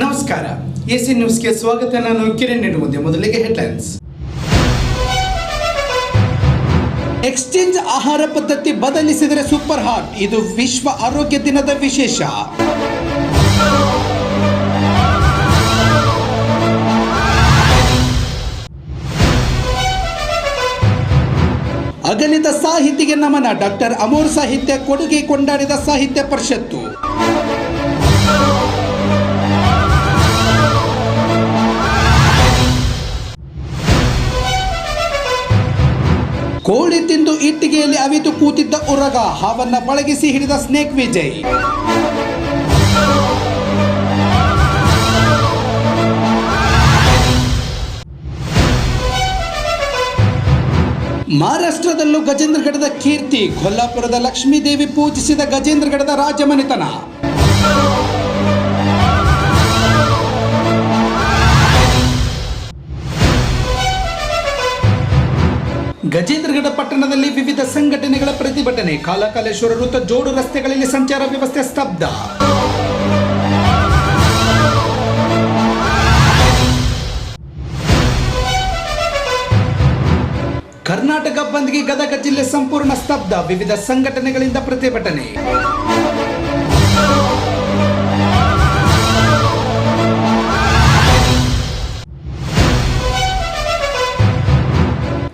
ನಮಸ್ಕಾರ, ಎಸಿ ನ್ಯೂಸ್ಗೆ ಸ್ವಾಗತ. ನಾನು ಕಿರಣ್ ನಿಡುಮುಂದೆ. ಮೊದಲಿಗೆ ಹೆಡ್ಲೈನ್ಸ್. ಎಕ್ಸ್ಚೇಂಜ್ ಆಹಾರ ಪದ್ಧತಿ ಬದಲಿಸಿದರೆ ಸೂಪರ್ ಹಾಟ್, ಇದು ವಿಶ್ವ ಆರೋಗ್ಯ ದಿನದ ವಿಶೇಷ. ಅಗಲಿದ ಸಾಹಿತಿಗೆ ನಮನ, ಡಾಕ್ಟರ್ ಅಮೋರ್ ಸಾಹಿತ್ಯ ಕೊಡುಗೆ ಕೊಂಡಾಡಿದ ಸಾಹಿತ್ಯ ಪರಿಷತ್ತು. ಕೋಳಿ ತಿಂದು ಇಟ್ಟಿಗೆಯಲ್ಲಿ ಅವಿತು ಕೂತಿದ್ದ ಉರಗ, ಹಾವನ್ನ ಪಳಗಿಸಿ ಹಿಡಿದ ಸ್ನೇಕ್ ವಿಜಯ್. ಮಹಾರಾಷ್ಟ್ರದಲ್ಲೂ ಗಜೇಂದ್ರಗಢದ ಕೀರ್ತಿ, ಕೊಲ್ಲಾಪುರದ ಲಕ್ಷ್ಮೀದೇವಿ ಪೂಜಿಸಿದ ಗಜೇಂದ್ರಗಢದ ರಾಜಮನೆತನ. ಗಜೇಂದ್ರಗಢ ಪಟ್ಟಣದಲ್ಲಿ ವಿವಿಧ ಸಂಘಟನೆಗಳ ಪ್ರತಿಭಟನೆ, ಕಾಲಕಾಲೇಶ್ವರ ವೃತ್ತ ಜೋಡು ರಸ್ತೆಗಳಲ್ಲಿ ಸಂಚಾರ ವ್ಯವಸ್ಥೆ ಸ್ತಬ್ಧ. ಕರ್ನಾಟಕ ಬಂದ್ಗೆ ಗದಗ ಜಿಲ್ಲೆ ಸಂಪೂರ್ಣ ಸ್ತಬ್ಧ, ವಿವಿಧ ಸಂಘಟನೆಗಳಿಂದ ಪ್ರತಿಭಟನೆ.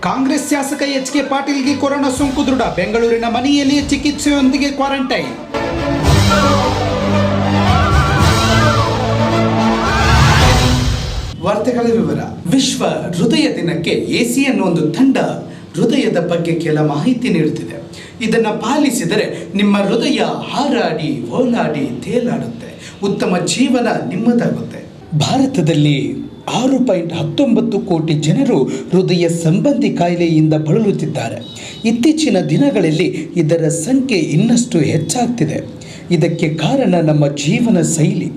ಕಾಂಗ್ರೆಸ್ ಶಾಸಕ ಎಚ್.ಕೆ. ಪಾಟೀಲ್ಗೆ ಕೊರೋನಾ ಸೋಂಕು ದೃಢ, ಬೆಂಗಳೂರಿನ ಮನೆಯಲ್ಲಿಯೇ ಚಿಕಿತ್ಸೆಯೊಂದಿಗೆ ಕ್ವಾರಂಟೈನ್. ವಾರ್ತೆಗಳ ವಿವರ. ವಿಶ್ವ ಹೃದಯ ದಿನಕ್ಕೆ ಎಸಿ ಅನ್ನೋ ಒಂದು ತಂಡ ಹೃದಯದ ಬಗ್ಗೆ ಕೆಲ ಮಾಹಿತಿ ನೀಡುತ್ತಿದೆ. ಇದನ್ನ ಪಾಲಿಸಿದರೆ ನಿಮ್ಮ ಹೃದಯ ಹಾರಾಡಿ ಓಲಾಡಿ ತೇಲಾಡುತ್ತೆ, ಉತ್ತಮ ಜೀವನ ನಿಮ್ಮದಾಗುತ್ತೆ. ಭಾರತದಲ್ಲಿ 6.19 ಕೋಟಿ ಜನರು ಹೃದಯ ಸಂಬಂಧಿ ಕಾಯಿಲೆಯಿಂದ ಬಳಲುತ್ತಿದ್ದಾರೆ. ಇತ್ತೀಚಿನ ದಿನಗಳಲ್ಲಿ ಇದರ ಸಂಖ್ಯೆ ಇನ್ನಷ್ಟು ಹೆಚ್ಚಾಗ್ತಿದೆ. ಇದಕ್ಕೆ ಕಾರಣ ನಮ್ಮ ಜೀವನ ಶೈಲಿ.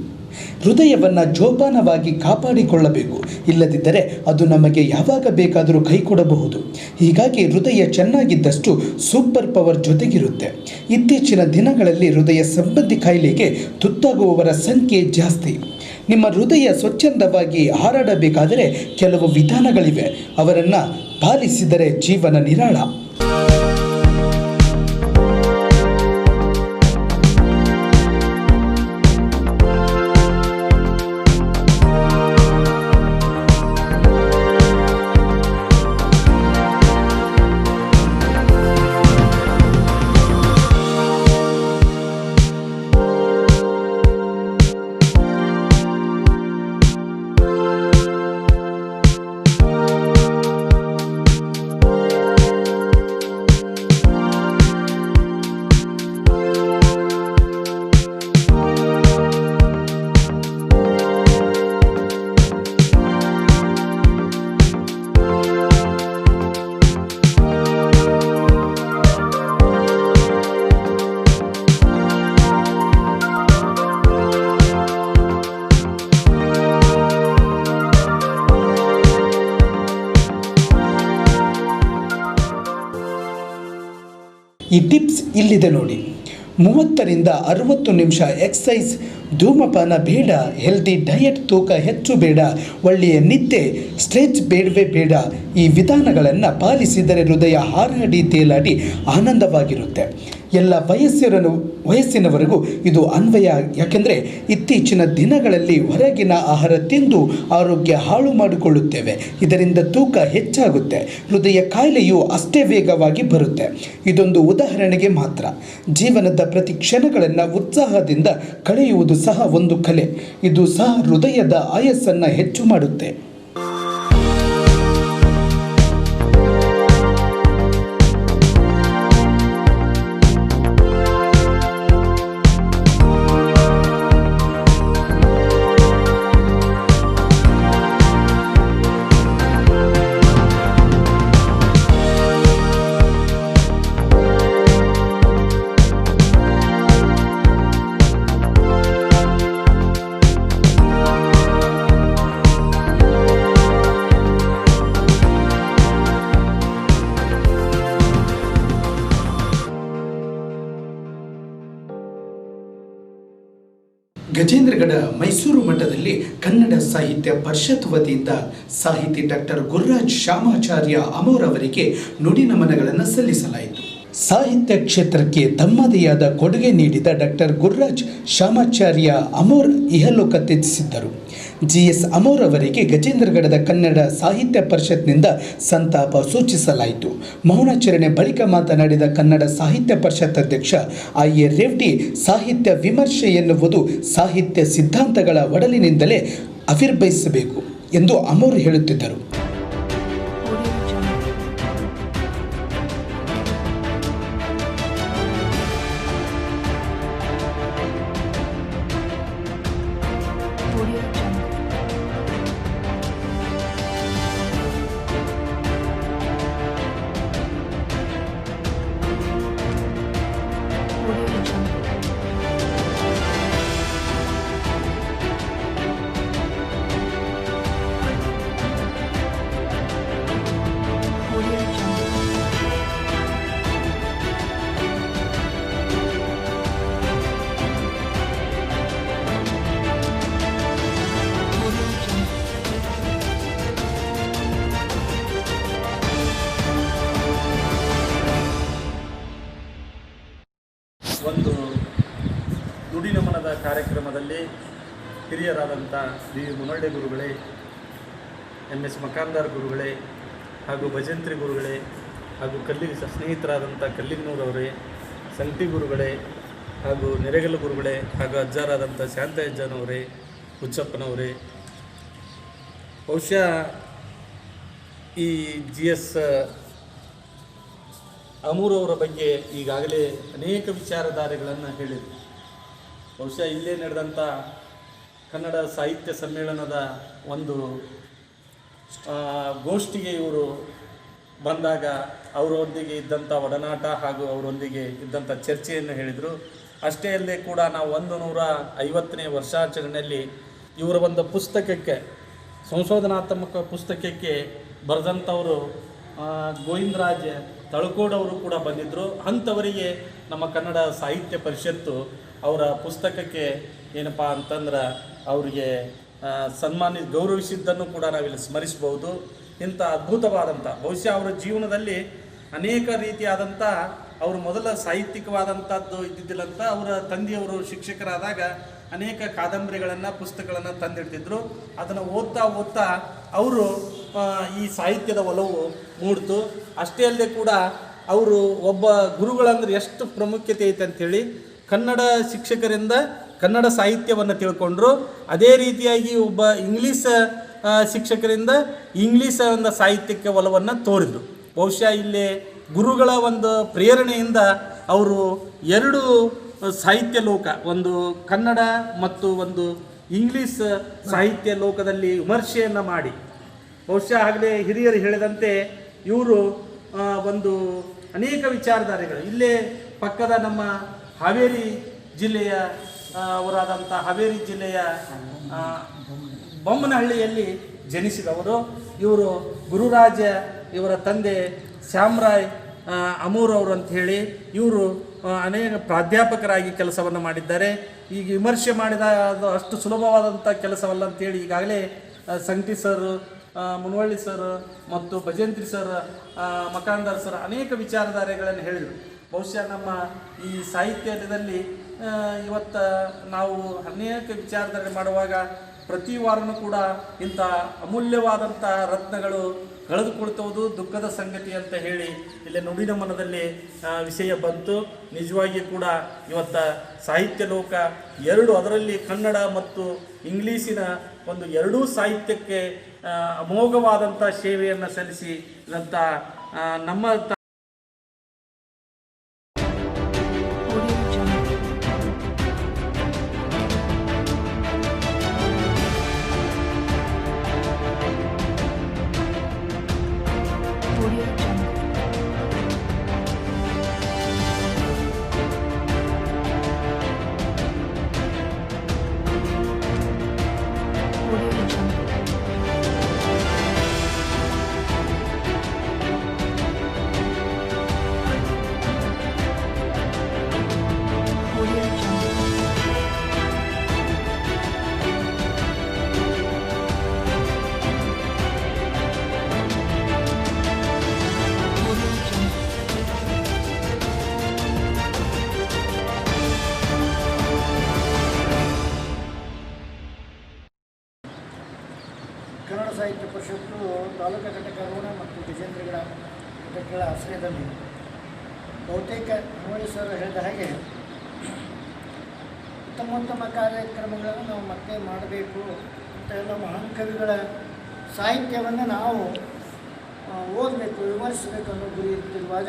ಹೃದಯವನ್ನು ಜೋಪಾನವಾಗಿ ಕಾಪಾಡಿಕೊಳ್ಳಬೇಕು, ಇಲ್ಲದಿದ್ದರೆ ಅದು ನಮಗೆ ಯಾವಾಗ ಬೇಕಾದರೂ ಕೈ ಕೊಡಬಹುದು. ಹೀಗಾಗಿ ಹೃದಯ ಚೆನ್ನಾಗಿದ್ದಷ್ಟು ಸೂಪರ್ ಪವರ್ ಜೊತೆಗಿರುತ್ತೆ. ಇತ್ತೀಚಿನ ದಿನಗಳಲ್ಲಿ ಹೃದಯ ಸಂಬಂಧಿ ಕಾಯಿಲೆಗೆ ತುತ್ತಾಗುವವರ ಸಂಖ್ಯೆ ಜಾಸ್ತಿ. ನಿಮ್ಮ ಹೃದಯ ಸ್ವಚ್ಛಂದವಾಗಿ ಹಾರಾಡಬೇಕಾದರೆ ಕೆಲವು ವಿಧಾನಗಳಿವೆ, ಅವರನ್ನು ಪಾಲಿಸಿದರೆ ಜೀವನ ನಿರಾಳ. ಈ ಟಿಪ್ಸ್ ಇಲ್ಲಿದೆ ನೋಡಿ. 30 ರಿಂದ 60 ನಿಮಿಷ ಎಕ್ಸಸೈಸ್, ಧೂಮಪಾನ ಬೇಡ, ಹೆಲ್ದಿ ಡಯಟ್, ತೂಕ ಹೆಚ್ಚು ಬೇಡ, ಒಳ್ಳೆಯ ನಿದ್ದೆ, ಸ್ಟ್ರೆಚ್ ಬೇಡವೇ ಬೇಡ. ಈ ವಿಧಾನಗಳನ್ನು ಪಾಲಿಸಿದರೆ ಹೃದಯ ಹಾರಾಡಿ ತೇಲಾಡಿ ಆನಂದವಾಗಿರುತ್ತೆ. ಎಲ್ಲ ವಯಸ್ಸಿನವರೆಗೂ ಇದು ಅನ್ವಯ. ಯಾಕೆಂದರೆ ಇತ್ತೀಚಿನ ದಿನಗಳಲ್ಲಿ ಹೊರಗಿನ ಆಹಾರ ತಿಂದು ಆರೋಗ್ಯ ಹಾಳು ಮಾಡಿಕೊಳ್ಳುತ್ತೇವೆ. ಇದರಿಂದ ತೂಕ ಹೆಚ್ಚಾಗುತ್ತೆ, ಹೃದಯ ಕಾಯಿಲೆಯು ಅಷ್ಟೇ ವೇಗವಾಗಿ ಬರುತ್ತೆ. ಇದೊಂದು ಉದಾಹರಣೆಗೆ ಮಾತ್ರ. ಜೀವನದ ಪ್ರತಿ ಕ್ಷಣಗಳನ್ನು ಉತ್ಸಾಹದಿಂದ ಕಳೆಯುವುದು ಸಹ ಒಂದು ಕಲೆ. ಇದು ಸಹ ಹೃದಯದ ಆಯಸ್ಸನ್ನು ಹೆಚ್ಚು ಮಾಡುತ್ತೆ. ಗಜೇಂದ್ರಗಡ ಮೈಸೂರು ಮಠದಲ್ಲಿ ಕನ್ನಡ ಸಾಹಿತ್ಯ ಪರಿಷತ್ ವತಿಯಿಂದ ಸಾಹಿತಿ ಡಾಕ್ಟರ್ ಗುರುರಾಜ್ ಶ್ಯಾಮಾಚಾರ್ಯ ಅಮೋರ್ ಅವರಿಗೆ ನುಡಿ ನಮನಗಳನ್ನು ಸಲ್ಲಿಸಲಾಯಿತು. ಸಾಹಿತ್ಯ ಕ್ಷೇತ್ರಕ್ಕೆ ತಮ್ಮದೇ ಆದ ಕೊಡುಗೆ ನೀಡಿದ ಡಾಕ್ಟರ್ ಗುರುರಾಜ್ ಶ್ಯಾಮಾಚಾರ್ಯ ಅಮೋರ್ ಇಹಲೋಕ ತ್ಯಜಿಸಿದ್ದರು. GS ಅಮೋರ್ ಅವರಿಗೆ ಗಜೇಂದ್ರಗಡದ ಕನ್ನಡ ಸಾಹಿತ್ಯ ಪರಿಷತ್ನಿಂದ ಸಂತಾಪ ಸೂಚಿಸಲಾಯಿತು. ಮೌನಾಚರಣೆ ಬಳಿಕ ಮಾತನಾಡಿದ ಕನ್ನಡ ಸಾಹಿತ್ಯ ಪರಿಷತ್ ಅಧ್ಯಕ್ಷ IA ರೇವಡಿ, ಸಾಹಿತ್ಯ ವಿಮರ್ಶೆ ಎನ್ನುವುದು ಸಾಹಿತ್ಯ ಸಿದ್ಧಾಂತಗಳ ಒಡಲಿನಿಂದಲೇ ಆವಿರ್ಭವಿಸಬೇಕು ಎಂದು ಅಮೋರ್ ಹೇಳುತ್ತಿದ್ದರು. ಒಂದು ನುಡಿ ನಮನದ ಕಾರ್ಯಕ್ರಮದಲ್ಲಿ ಹಿರಿಯರಾದಂಥ ಶ್ರೀ ಮುನಳ್ಳಿ ಗುರುಗಳೇ, MS ಮಕಾಂದಾರ್ ಗುರುಗಳೇ, ಹಾಗೂ ಭಜಂತ್ರಿ ಗುರುಗಳೇ, ಹಾಗೂ ಸ್ನೇಹಿತರಾದಂಥ ಕಲ್ಲಿಗ್ನೂರವರೇ, ಸಂಟಿ ಗುರುಗಳೇ, ಹಾಗೂ ನೆರೆಗಲ್ಲು ಗುರುಗಳೇ, ಹಾಗೂ ಅಜ್ಜಾರಾದಂಥ ಶಾಂತಯ್ಯಜ್ಜನವರೇ, ಹುಚ್ಚಪ್ಪನವರೇ, ಬಹುಶಃ ಈ GS ಅಮೋರ್ ಅವರ ಬಗ್ಗೆ ಈಗಾಗಲೇ ಅನೇಕ ವಿಚಾರಧಾರೆಗಳನ್ನು ಹೇಳಿದರು. ಬಹುಶಃ ಇಲ್ಲೇ ನಡೆದಂಥ ಕನ್ನಡ ಸಾಹಿತ್ಯ ಸಮ್ಮೇಳನದ ಒಂದು ಗೋಷ್ಠಿಗೆ ಇವರು ಬಂದಾಗ ಅವರೊಂದಿಗೆ ಇದ್ದಂಥ ಒಡನಾಟ ಹಾಗೂ ಅವರೊಂದಿಗೆ ಇದ್ದಂಥ ಚರ್ಚೆಯನ್ನು ಹೇಳಿದರು. ಅಷ್ಟೇ ಅಲ್ಲದೆ ಕೂಡ ನಾವು 150ನೇ ವರ್ಷಾಚರಣೆಯಲ್ಲಿ ಇವರ ಒಂದು ಪುಸ್ತಕಕ್ಕೆ, ಸಂಶೋಧನಾತ್ಮಕ ಪುಸ್ತಕಕ್ಕೆ ಬರೆದಂಥವರು ಗೋವಿಂದರಾಜ್ ತಳಕೋಡವರು ಕೂಡ ಬಂದಿದ್ದರು. ಅಂಥವರಿಗೆ ನಮ್ಮ ಕನ್ನಡ ಸಾಹಿತ್ಯ ಪರಿಷತ್ತು ಅವರ ಪುಸ್ತಕಕ್ಕೆ ಏನಪ್ಪ ಅಂತಂದ್ರೆ ಅವರಿಗೆ ಗೌರವಿಸಿದ್ದನ್ನು ಕೂಡ ನಾವಿಲ್ಲಿ ಸ್ಮರಿಸಬಹುದು. ಇಂಥ ಅದ್ಭುತವಾದಂಥ, ಬಹುಶಃ ಅವರ ಜೀವನದಲ್ಲಿ ಅನೇಕ ರೀತಿಯಾದಂಥ, ಅವರು ಮೊದಲ ಸಾಹಿತ್ಯಿಕವಾದಂಥದ್ದು ಇದ್ದಿದ್ದಿಲ್ಲಂತ ಅವರ ತಂದೆಯವರು ಶಿಕ್ಷಕರಾದಾಗ ಅನೇಕ ಕಾದಂಬರಿಗಳನ್ನು, ಪುಸ್ತಕಗಳನ್ನು ತಂದಿಡ್ತಿದ್ರು. ಅದನ್ನು ಓದ್ತಾ ಅವರು ಈ ಸಾಹಿತ್ಯದ ಒಲವು ಮೂಡ್ತು. ಅಷ್ಟೇ ಅಲ್ಲದೆ ಕೂಡ ಅವರು ಒಬ್ಬ ಗುರುಗಳಂದ್ರೆ ಎಷ್ಟು ಪ್ರಾಮುಖ್ಯತೆ ಐತೆ ಅಂಥೇಳಿ ಕನ್ನಡ ಶಿಕ್ಷಕರಿಂದ ಕನ್ನಡ ಸಾಹಿತ್ಯವನ್ನು ತಿಳ್ಕೊಂಡ್ರು. ಅದೇ ರೀತಿಯಾಗಿ ಒಬ್ಬ ಇಂಗ್ಲೀಷ್ ಶಿಕ್ಷಕರಿಂದ ಇಂಗ್ಲೀಷ್ ಒಂದು ಸಾಹಿತ್ಯಕ್ಕೆ ಒಲವನ್ನು ತೋರಿದರು. ಬಹುಶಃ ಇಲ್ಲಿ ಗುರುಗಳ ಒಂದು ಪ್ರೇರಣೆಯಿಂದ ಅವರು ಎರಡು ಸಾಹಿತ್ಯ ಲೋಕ, ಒಂದು ಕನ್ನಡ ಮತ್ತು ಒಂದು ಇಂಗ್ಲೀಷ್ ಸಾಹಿತ್ಯ ಲೋಕದಲ್ಲಿ ವಿಮರ್ಶೆಯನ್ನು ಮಾಡಿ, ಬಹುಶಃ ಆಗಲೇ ಹಿರಿಯರು ಹೇಳಿದಂತೆ ಇವರು ಒಂದು ಅನೇಕ ವಿಚಾರಧಾರೆಗಳು, ಇಲ್ಲೇ ಪಕ್ಕದ ನಮ್ಮ ಹಾವೇರಿ ಜಿಲ್ಲೆಯ ಅವರಾದಂಥ ಹಾವೇರಿ ಜಿಲ್ಲೆಯ ಬೊಮ್ಮನಹಳ್ಳಿಯಲ್ಲಿ ಜನಿಸಿದವರು. ಇವರು ಗುರುರಾಜ ಇವರ ತಂದೆ ಶ್ಯಾಮರಾಯ್ ಅಮೋರ್ ಅವರು ಅಂತ ಹೇಳಿ ಇವರು ಅನೇಕ ಪ್ರಾಧ್ಯಾಪಕರಾಗಿ ಕೆಲಸವನ್ನು ಮಾಡಿದ್ದಾರೆ. ಈಗ ವಿಮರ್ಶೆ ಮಾಡಿದ ಅದು ಅಷ್ಟು ಸುಲಭವಾದಂಥ ಕೆಲಸವಲ್ಲ ಅಂತೇಳಿ ಈಗಾಗಲೇ ಸಂಟಿ ಸರ್, ಮುನವಳ್ಳಿ ಸರ್ ಮತ್ತು ಭಜಂತ್ರಿ ಸರ್, ಮಕಾಂದಾರ್ ಸರ್ ಅನೇಕ ವಿಚಾರಧಾರೆಗಳನ್ನು ಹೇಳಿದರು. ಬಹುಶಃ ನಮ್ಮ ಈ ಸಾಹಿತ್ಯದಲ್ಲಿ ಇವತ್ತು ನಾವು ಅನೇಕ ವಿಚಾರಧಾರೆ ಮಾಡುವಾಗ ಪ್ರತಿ ವಾರನೂ ಕೂಡ ಇಂಥ ಅಮೂಲ್ಯವಾದಂಥ ರತ್ನಗಳು ಕಳೆದುಕೊಳ್ತವುದು ದುಃಖದ ಸಂಗತಿ ಅಂತ ಹೇಳಿ ಇಲ್ಲಿ ನುಡಿ ನಮನದಲ್ಲಿ ವಿಷಯ ಬಂತು. ನಿಜವಾಗಿ ಕೂಡ ಇವತ್ತು ಸಾಹಿತ್ಯ ಲೋಕ ಎರಡು, ಅದರಲ್ಲಿ ಕನ್ನಡ ಮತ್ತು ಇಂಗ್ಲೀಷಿನ ಒಂದು ಎರಡೂ ಸಾಹಿತ್ಯಕ್ಕೆ ಅಮೋಘವಾದಂಥ ಸೇವೆಯನ್ನು ಸಲ್ಲಿಸಿದಂಥ ನಮ್ಮ ಕನ್ನಡ ಸಾಹಿತ್ಯ ಪರಿಷತ್ತು ತಾಲೂಕು ಘಟಕ ರೋಣ ಮತ್ತು ವಿಜೇಂದ್ರಗಡ ಘಟಕಗಳ ಆಶ್ರಯದಲ್ಲಿ ಬಹುತೇಕ ನೋಡಿ ಸರ್ ಹೇಳಿದ ಹಾಗೆ ಉತ್ತಮ ಕಾರ್ಯಕ್ರಮಗಳನ್ನು ನಾವು ಮತ್ತೆ ಮಾಡಬೇಕು ಅಂತ ಎಲ್ಲ ಮಹಾನ್ ಕವಿಗಳ ಸಾಹಿತ್ಯವನ್ನು ನಾವು ಓದಬೇಕು, ವಿಮರ್ಶಿಸಬೇಕು ಅನ್ನೋ ಗುರಿ ಇರ್ತಿರುವಾಗ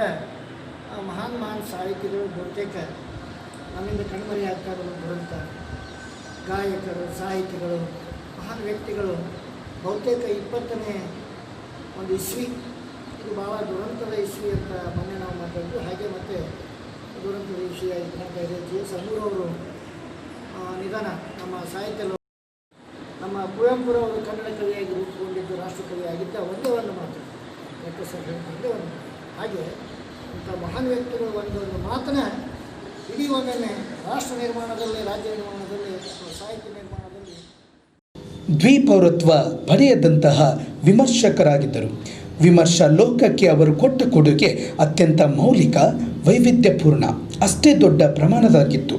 ಆ ಮಹಾನ್ ಸಾಹಿತಿಗಳು ಬಹುತೇಕ ನಮ್ಮಿಂದ ಕಣ್ಮರೆಯಾಗ್ತಾ ಬರುವಂಥ ಗಾಯಕರು, ಸಾಹಿತಿಗಳು, ಮಹಾನ್ ವ್ಯಕ್ತಿಗಳು ಬಹುತೇಕ 20ನೇ ಒಂದು ಇಸ್ವಿ, ಇದು ಭಾಳ ದುರಂತದ ಇಸ್ವಿ ಅಂತ ಮೊನ್ನೆ ನಾವು ಮಾತಾಡಿದ್ವಿ. ಹಾಗೆ ಮತ್ತು ದುರಂತದ ಇಸ್ವಿ ಕಾಣ್ತಾ ಇದೆ. ಜಿ ಎಸ್ ಅಮೂರವರು ನಿಧನ. ನಮ್ಮ ಸಾಹಿತ್ಯ ನಮ್ಮ ಕುವೆಂಪುರವರು ಕನ್ನಡ ಕವಿಯಾಗಿ ರೂಪುಗೊಂಡಿದ್ದು, ರಾಷ್ಟ್ರಕವಿ ಆಗಿದ್ದ ಒಂದೇ ಒಂದು ಮಾತು ಪ್ರೊಫೆಸರ್ ಒಂದೇ ಒಂದು. ಹಾಗೆ ಇಂಥ ಮಹಾನ್ ವ್ಯಕ್ತಿಗಳು ಒಂದೊಂದು ಮಾತನ್ನ ಇಡೀ ಒಮ್ಮೆನೆ ರಾಷ್ಟ್ರ ನಿರ್ಮಾಣದಲ್ಲಿ, ರಾಜ್ಯ ನಿರ್ಮಾಣದಲ್ಲಿ, ಸಾಹಿತ್ಯ ನಿರ್ಮಾಣದಲ್ಲಿ ದ್ವಿಪೌರತ್ವ ಪಡೆಯದಂತಹ ವಿಮರ್ಶಕರಾಗಿದ್ದರು. ವಿಮರ್ಶಾ ಲೋಕಕ್ಕೆ ಅವರು ಕೊಟ್ಟ ಕೊಡುಗೆ ಅತ್ಯಂತ ಮೌಲಿಕ, ವೈವಿಧ್ಯಪೂರ್ಣ, ಅಷ್ಟೇ ದೊಡ್ಡ ಪ್ರಮಾಣದಾಗಿತ್ತು.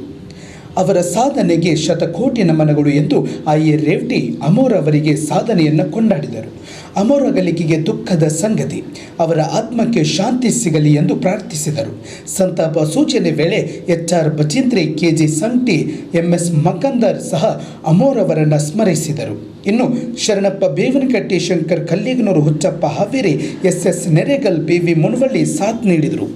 ಅವರ ಸಾಧನೆಗೆ ಶತಕೋಟಿ ನಮನಗಳು ಎಂದು ಐ.ಎ. ರೇವಟಿ ಅಮೋರ್ ಅವರಿಗೆ ಸಾಧನೆಯನ್ನು ಕೊಂಡಾಡಿದರು. ಅಮೋರ್ ಅಗಲಿಕೆಗೆ ದುಃಖದ ಸಂಗತಿ, ಅವರ ಆತ್ಮಕ್ಕೆ ಶಾಂತಿ ಸಿಗಲಿ ಎಂದು ಪ್ರಾರ್ಥಿಸಿದರು. ಸಂತಾಪ ಸೂಚನೆ ವೇಳೆ ಎಚ್.ಆರ್. ಬಚೀಂದ್ರಿ, ಕೆ.ಜಿ. ಸಂಟಿ, ಎಂ.ಎಸ್. ಮಕಂದರ್ ಸಹ ಅಮೋರ್ ಅವರನ್ನು ಸ್ಮರಿಸಿದರು. ಇನ್ನು ಶರಣಪ್ಪ ಬೇವನಕಟ್ಟಿ, ಶಂಕರ್ ಕಲ್ಲಿಗನೂರು, ಹುಚ್ಚಪ್ಪ ಹಾವೇರಿ, ಎಸ್.ಎಸ್. ನೆರೆಗಲ್, ಬಿ.ವಿ. ಮುನವಳ್ಳಿ ಸಾಥ್ ನೀಡಿದರು.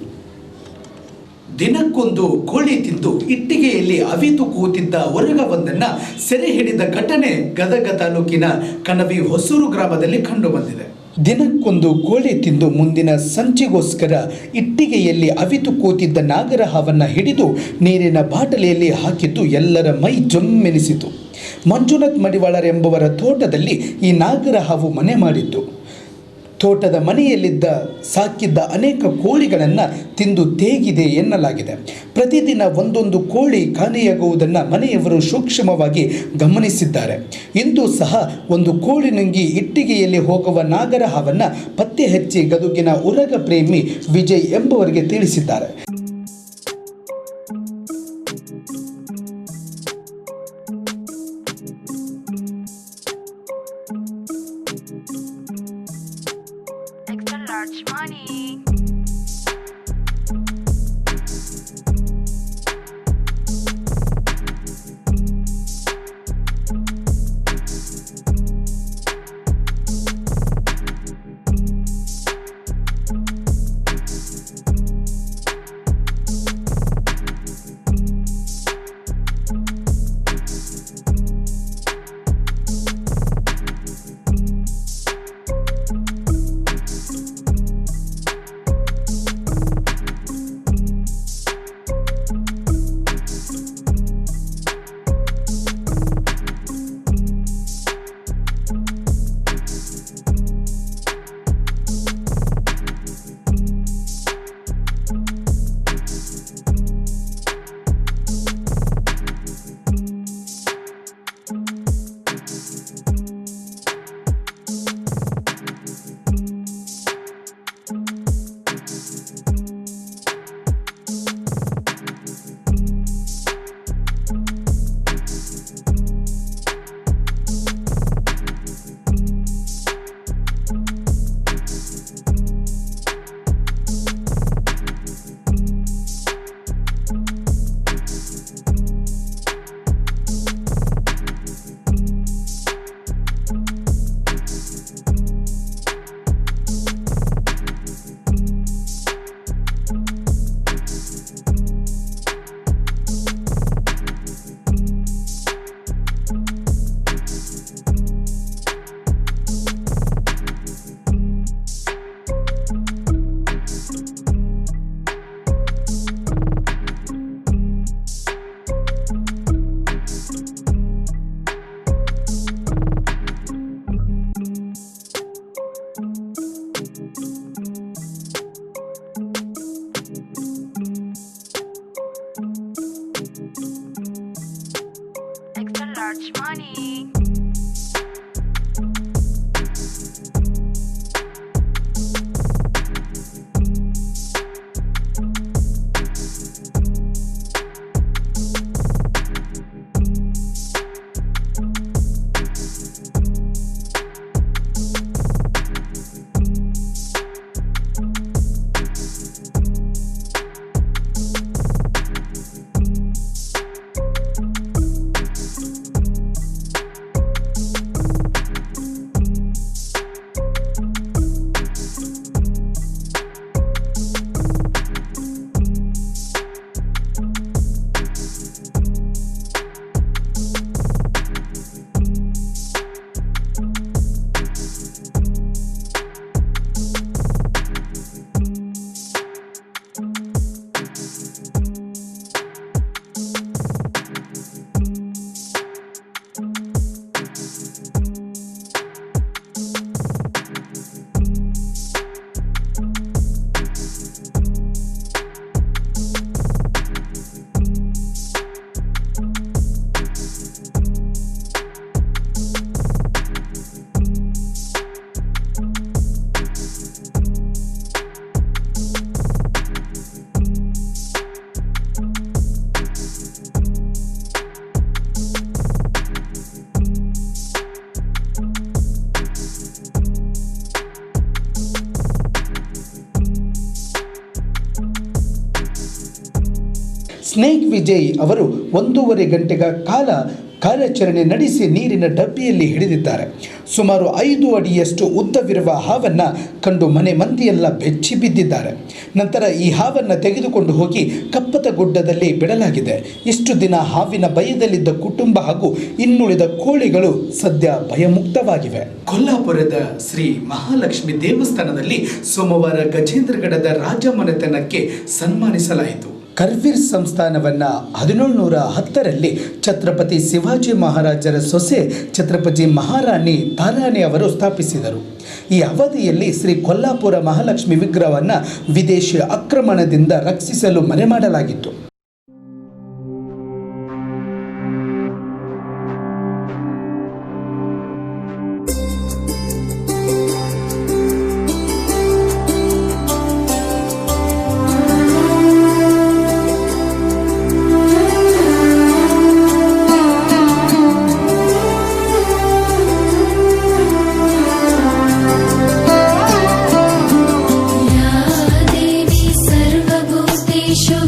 ದಿನಕ್ಕೊಂದು ಕೋಳಿ ತಿಂದು ಇಟ್ಟಿಗೆಯಲ್ಲಿ ಅವಿತು ಕೂತಿದ್ದ ಒರಗವೊಂದನ್ನು ಸೆರೆ ಹಿಡಿದ ಘಟನೆ ಗದಗ ತಾಲೂಕಿನ ಕಣವಿ ಹೊಸೂರು ಗ್ರಾಮದಲ್ಲಿ ಕಂಡುಬಂದಿದೆ. ದಿನಕ್ಕೊಂದು ಕೋಳಿ ತಿಂದು ಮುಂದಿನ ಸಂಚಿಗೋಸ್ಕರ ಇಟ್ಟಿಗೆಯಲ್ಲಿ ಅವಿತು ಕೂತಿದ್ದ ನಾಗರಹಾವನ್ನು ಹಿಡಿದು ನೀರಿನ ಬಾಟಲಿಯಲ್ಲಿ ಹಾಕಿದ್ದು ಎಲ್ಲರ ಮೈ ಜೊಮ್ಮೆನಿಸಿತು. ಮಂಜುನಾಥ್ ಮಡಿವಾಳರ್ ಎಂಬುವರ ತೋಟದಲ್ಲಿ ಈ ನಾಗರಹಾವು ಮನೆ ಮಾಡಿತ್ತು. ತೋಟದ ಮನೆಯಲ್ಲಿದ್ದ ಸಾಕಿದ್ದ ಅನೇಕ ಕೋಳಿಗಳನ್ನು ತಿಂದು ತೇಗಿದೆ ಎನ್ನಲಾಗಿದೆ. ಪ್ರತಿದಿನ ಒಂದೊಂದು ಕೋಳಿ ಕಾಣೆಯಾಗುವುದನ್ನು ಮನೆಯವರು ಸೂಕ್ಷ್ಮವಾಗಿ ಗಮನಿಸಿದ್ದಾರೆ. ಇಂದು ಸಹ ಒಂದು ಕೋಳಿ ನುಂಗಿ ಇಟ್ಟಿಗೆಯಲ್ಲಿ ಹೋಗುವ ನಾಗರಹಾವನ್ನು ಪತ್ತೆ ಹಚ್ಚಿ ಗದುಗಿನ ಉರಗ ಪ್ರೇಮಿ ವಿಜಯ್ ಎಂಬುವರಿಗೆ ತಿಳಿಸಿದ್ದಾರೆ. Large money. ಸ್ನೇಕ್ ವಿಜಯ್ ಅವರು 1.5 ಗಂಟೆಗಳ ಕಾಲ ಕಾರ್ಯಾಚರಣೆ ನಡೆಸಿ ನೀರಿನ ಡಬ್ಬಿಯಲ್ಲಿ ಹಿಡಿದಿದ್ದಾರೆ. ಸುಮಾರು 5 ಅಡಿಯಷ್ಟು ಉದ್ದವಿರುವ ಹಾವನ್ನು ಕಂಡು ಮನೆ ಮಂದಿಯೆಲ್ಲ ಬೆಚ್ಚಿ ಬಿದ್ದಿದ್ದಾರೆ. ನಂತರ ಈ ಹಾವನ್ನು ತೆಗೆದುಕೊಂಡು ಹೋಗಿ ಕಪ್ಪತಗುಡ್ಡದಲ್ಲಿ ಬಿಡಲಾಗಿದೆ. ಇಷ್ಟು ದಿನ ಹಾವಿನ ಭಯದಲ್ಲಿದ್ದ ಕುಟುಂಬ ಹಾಗೂ ಇನ್ನುಳಿದ ಕೋಳಿಗಳು ಸದ್ಯ ಭಯಮುಕ್ತವಾಗಿವೆ. ಕೊಲ್ಲಾಪುರದ ಶ್ರೀ ಮಹಾಲಕ್ಷ್ಮಿ ದೇವಸ್ಥಾನದಲ್ಲಿ ಸೋಮವಾರ ಗಜೇಂದ್ರಗಡದ ರಾಜಮನೆತನಕ್ಕೆ ಸನ್ಮಾನಿಸಲಾಯಿತು. ಕರ್ವೀರ್ ಸಂಸ್ಥಾನವನ್ನು 1710ರಲ್ಲಿ ಛತ್ರಪತಿ ಶಿವಾಜಿ ಮಹಾರಾಜರ ಸೊಸೆ ಛತ್ರಪತಿ ಮಹಾರಾಣಿ ತಾರಾಣಿ ಅವರು ಸ್ಥಾಪಿಸಿದರು. ಈ ಅವಧಿಯಲ್ಲಿ ಶ್ರೀ ಕೊಲ್ಲಾಪುರ ಮಹಾಲಕ್ಷ್ಮಿ ವಿಗ್ರಹವನ್ನು ವಿದೇಶಿ ಆಕ್ರಮಣದಿಂದ ರಕ್ಷಿಸಲು ಮನೆ ಮಾಡಲಾಗಿತ್ತು.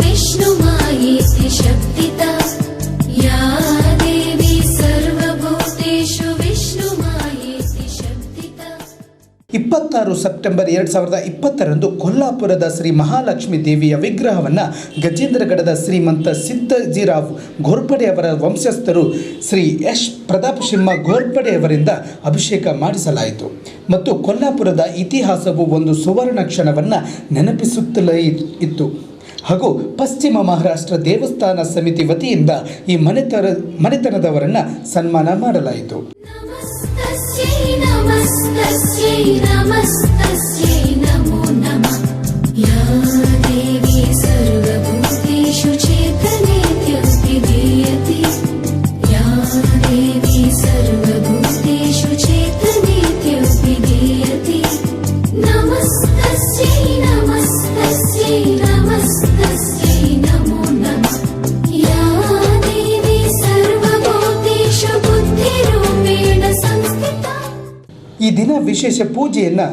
विष्णुमायेति शक्तिता या देवी सर्वभूतेषु विष्णुमायेति शक्तिता. 26 ಸೆಪ್ಟೆಂಬರ್ 2020ರಂದು ಕೊಲ್ಲಾಪುರದ ಶ್ರೀ ಮಹಾಲಕ್ಷ್ಮಿ ದೇವಿಯ ವಿಗ್ರಹವನ್ನು ಗಜೇಂದ್ರಗಡದ ಶ್ರೀಮಂತ ಸಿದ್ದಜಿರಾವ್ ಘೋರ್ಪಡೆ ಅವರ ವಂಶಸ್ಥರು ಶ್ರೀ ಎಸ್ ಪ್ರತಾಪ್ ಸಿಂಹ ಘೋರ್ಪಡೆ ಅವರಿಂದ ಅಭಿಷೇಕ ಮಾಡಿಸಲಾಯಿತು ಮತ್ತು ಕೊಲ್ಲಾಪುರದ ಇತಿಹಾಸವು ಒಂದು ಸುವರ್ಣ ಕ್ಷಣವನ್ನು ನೆನಪಿಸುತ್ತಲೇ ಇತ್ತು ಹಾಗೂ ಪಶ್ಚಿಮ ಮಹಾರಾಷ್ಟ್ರ ದೇವಸ್ಥಾನ ಸಮಿತಿ ವತಿಯಿಂದ ಈ ಮನೆತನದವರನ್ನು ಸನ್ಮಾನ ಮಾಡಲಾಯಿತು. नमस्तस्यै नमस्तस्यै नमो नमः या देवी सर्वभूतेषु चेतनेत्यभिधीयते या देवी सर्वभूतेषु चेतनेत्यभिधीयते नमस्तस्यै नमस्तस्यै नमस्तस्यै नमो नमः या देवी सर्वभूतेषु बुद्धिरूपेण संस्थिता. ಈ ದಿನ ವಿಶೇಷ ಪೂಜೆಯನ್ನು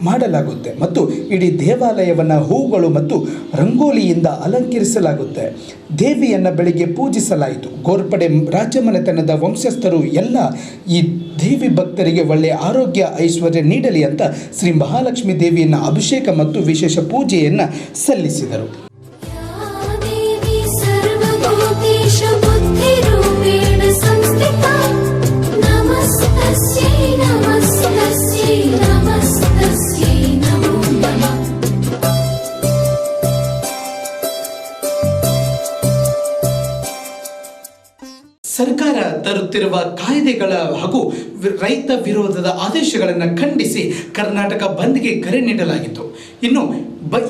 ಮಾಡಲಾಗುತ್ತೆ ಮತ್ತು ಇಡೀ ದೇವಾಲಯವನ್ನು ಹೂಗಳು ಮತ್ತು ರಂಗೋಲಿಯಿಂದ ಅಲಂಕರಿಸಲಾಗುತ್ತೆ. ದೇವಿಯನ್ನು ಬೆಳಿಗ್ಗೆ ಪೂಜಿಸಲಾಯಿತು. ಗೋರ್ಪಡೆ ರಾಜಮನೆತನದ ವಂಶಸ್ಥರು ಎಲ್ಲ ಈ ದೇವಿ ಭಕ್ತರಿಗೆ ಒಳ್ಳೆಯ ಆರೋಗ್ಯ ಐಶ್ವರ್ಯ ನೀಡಲಿ ಅಂತ ಶ್ರೀ ಮಹಾಲಕ್ಷ್ಮಿ ದೇವಿಯನ್ನು ಅಭಿಷೇಕ ಮತ್ತು ವಿಶೇಷ ಪೂಜೆಯನ್ನು ಸಲ್ಲಿಸಿದರು. ಸರ್ಕಾರ ತರುತ್ತಿರುವ ಕಾಯ್ದೆಗಳ ಹಾಗೂ ರೈತ ವಿರೋಧದ ಆದೇಶಗಳನ್ನು ಖಂಡಿಸಿ ಕರ್ನಾಟಕ ಬಂದ್ಗೆ ಕರೆ ನೀಡಲಾಗಿತ್ತು. ಇನ್ನು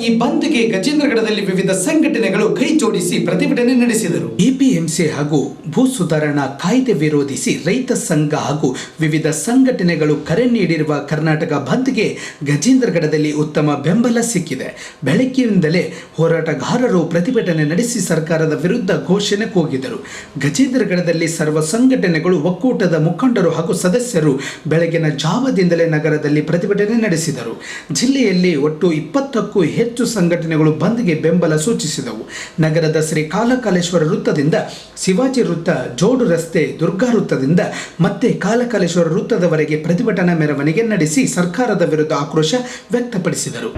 ಈ ಬಂದ್ಗೆ ಗಜೇಂದ್ರಗಡದಲ್ಲಿ ವಿವಿಧ ಸಂಘಟನೆಗಳು ಕೈ ಜೋಡಿಸಿ ಪ್ರತಿಭಟನೆ ನಡೆಸಿದರು. ಎಪಿಎಂಸಿ ಹಾಗೂ ಭೂ ಸುಧಾರಣಾ ಕಾಯ್ದೆ ವಿರೋಧಿಸಿ ರೈತ ಸಂಘ ಹಾಗೂ ವಿವಿಧ ಸಂಘಟನೆಗಳು ಕರೆ ನೀಡಿರುವ ಕರ್ನಾಟಕ ಬಂದ್ಗೆ ಗಜೇಂದ್ರಗಡದಲ್ಲಿ ಉತ್ತಮ ಬೆಂಬಲ ಸಿಕ್ಕಿದೆ. ಬೆಳಗ್ಗಿನಿಂದಲೇ ಹೋರಾಟಗಾರರು ಪ್ರತಿಭಟನೆ ನಡೆಸಿ ಸರ್ಕಾರದ ವಿರುದ್ಧ ಘೋಷಣೆ ಕೂಗಿದರು. ಗಜೇಂದ್ರಗಡದಲ್ಲಿ ಸರ್ವ ಸಂಘಟನೆಗಳು ಒಕ್ಕೂಟದ ಮುಖಂಡರು ಹಾಗೂ ಸದಸ್ಯರು ಬೆಳಗಿನ ಜಾವದಿಂದಲೇ ನಗರದಲ್ಲಿ ಪ್ರತಿಭಟನೆ ನಡೆಸಿದರು. ಜಿಲ್ಲೆಯಲ್ಲಿ ಒಟ್ಟು 20ಕ್ಕೂ ಹೆಚ್ಚು ಸಂಘಟನೆಗಳು ಬಂದ್ಗೆ ಬೆಂಬಲ ಸೂಚಿಸಿದವು. ನಗರದ ಶ್ರೀ ಕಾಲಕಾಲೇಶ್ವರ ವೃತ್ತದಿಂದ ಶಿವಾಜಿ ವೃತ್ತ, ಜೋಡು ರಸ್ತೆ, ದುರ್ಗಾ ವೃತ್ತದಿಂದ ಮತ್ತೆ ಕಾಲಕಾಲೇಶ್ವರ ವೃತ್ತದವರೆಗೆ ಪ್ರತಿಭಟನಾ ಮೆರವಣಿಗೆ ನಡೆಸಿ ಸರ್ಕಾರದ ವಿರುದ್ಧ ಆಕ್ರೋಶ ವ್ಯಕ್ತಪಡಿಸಿದರು.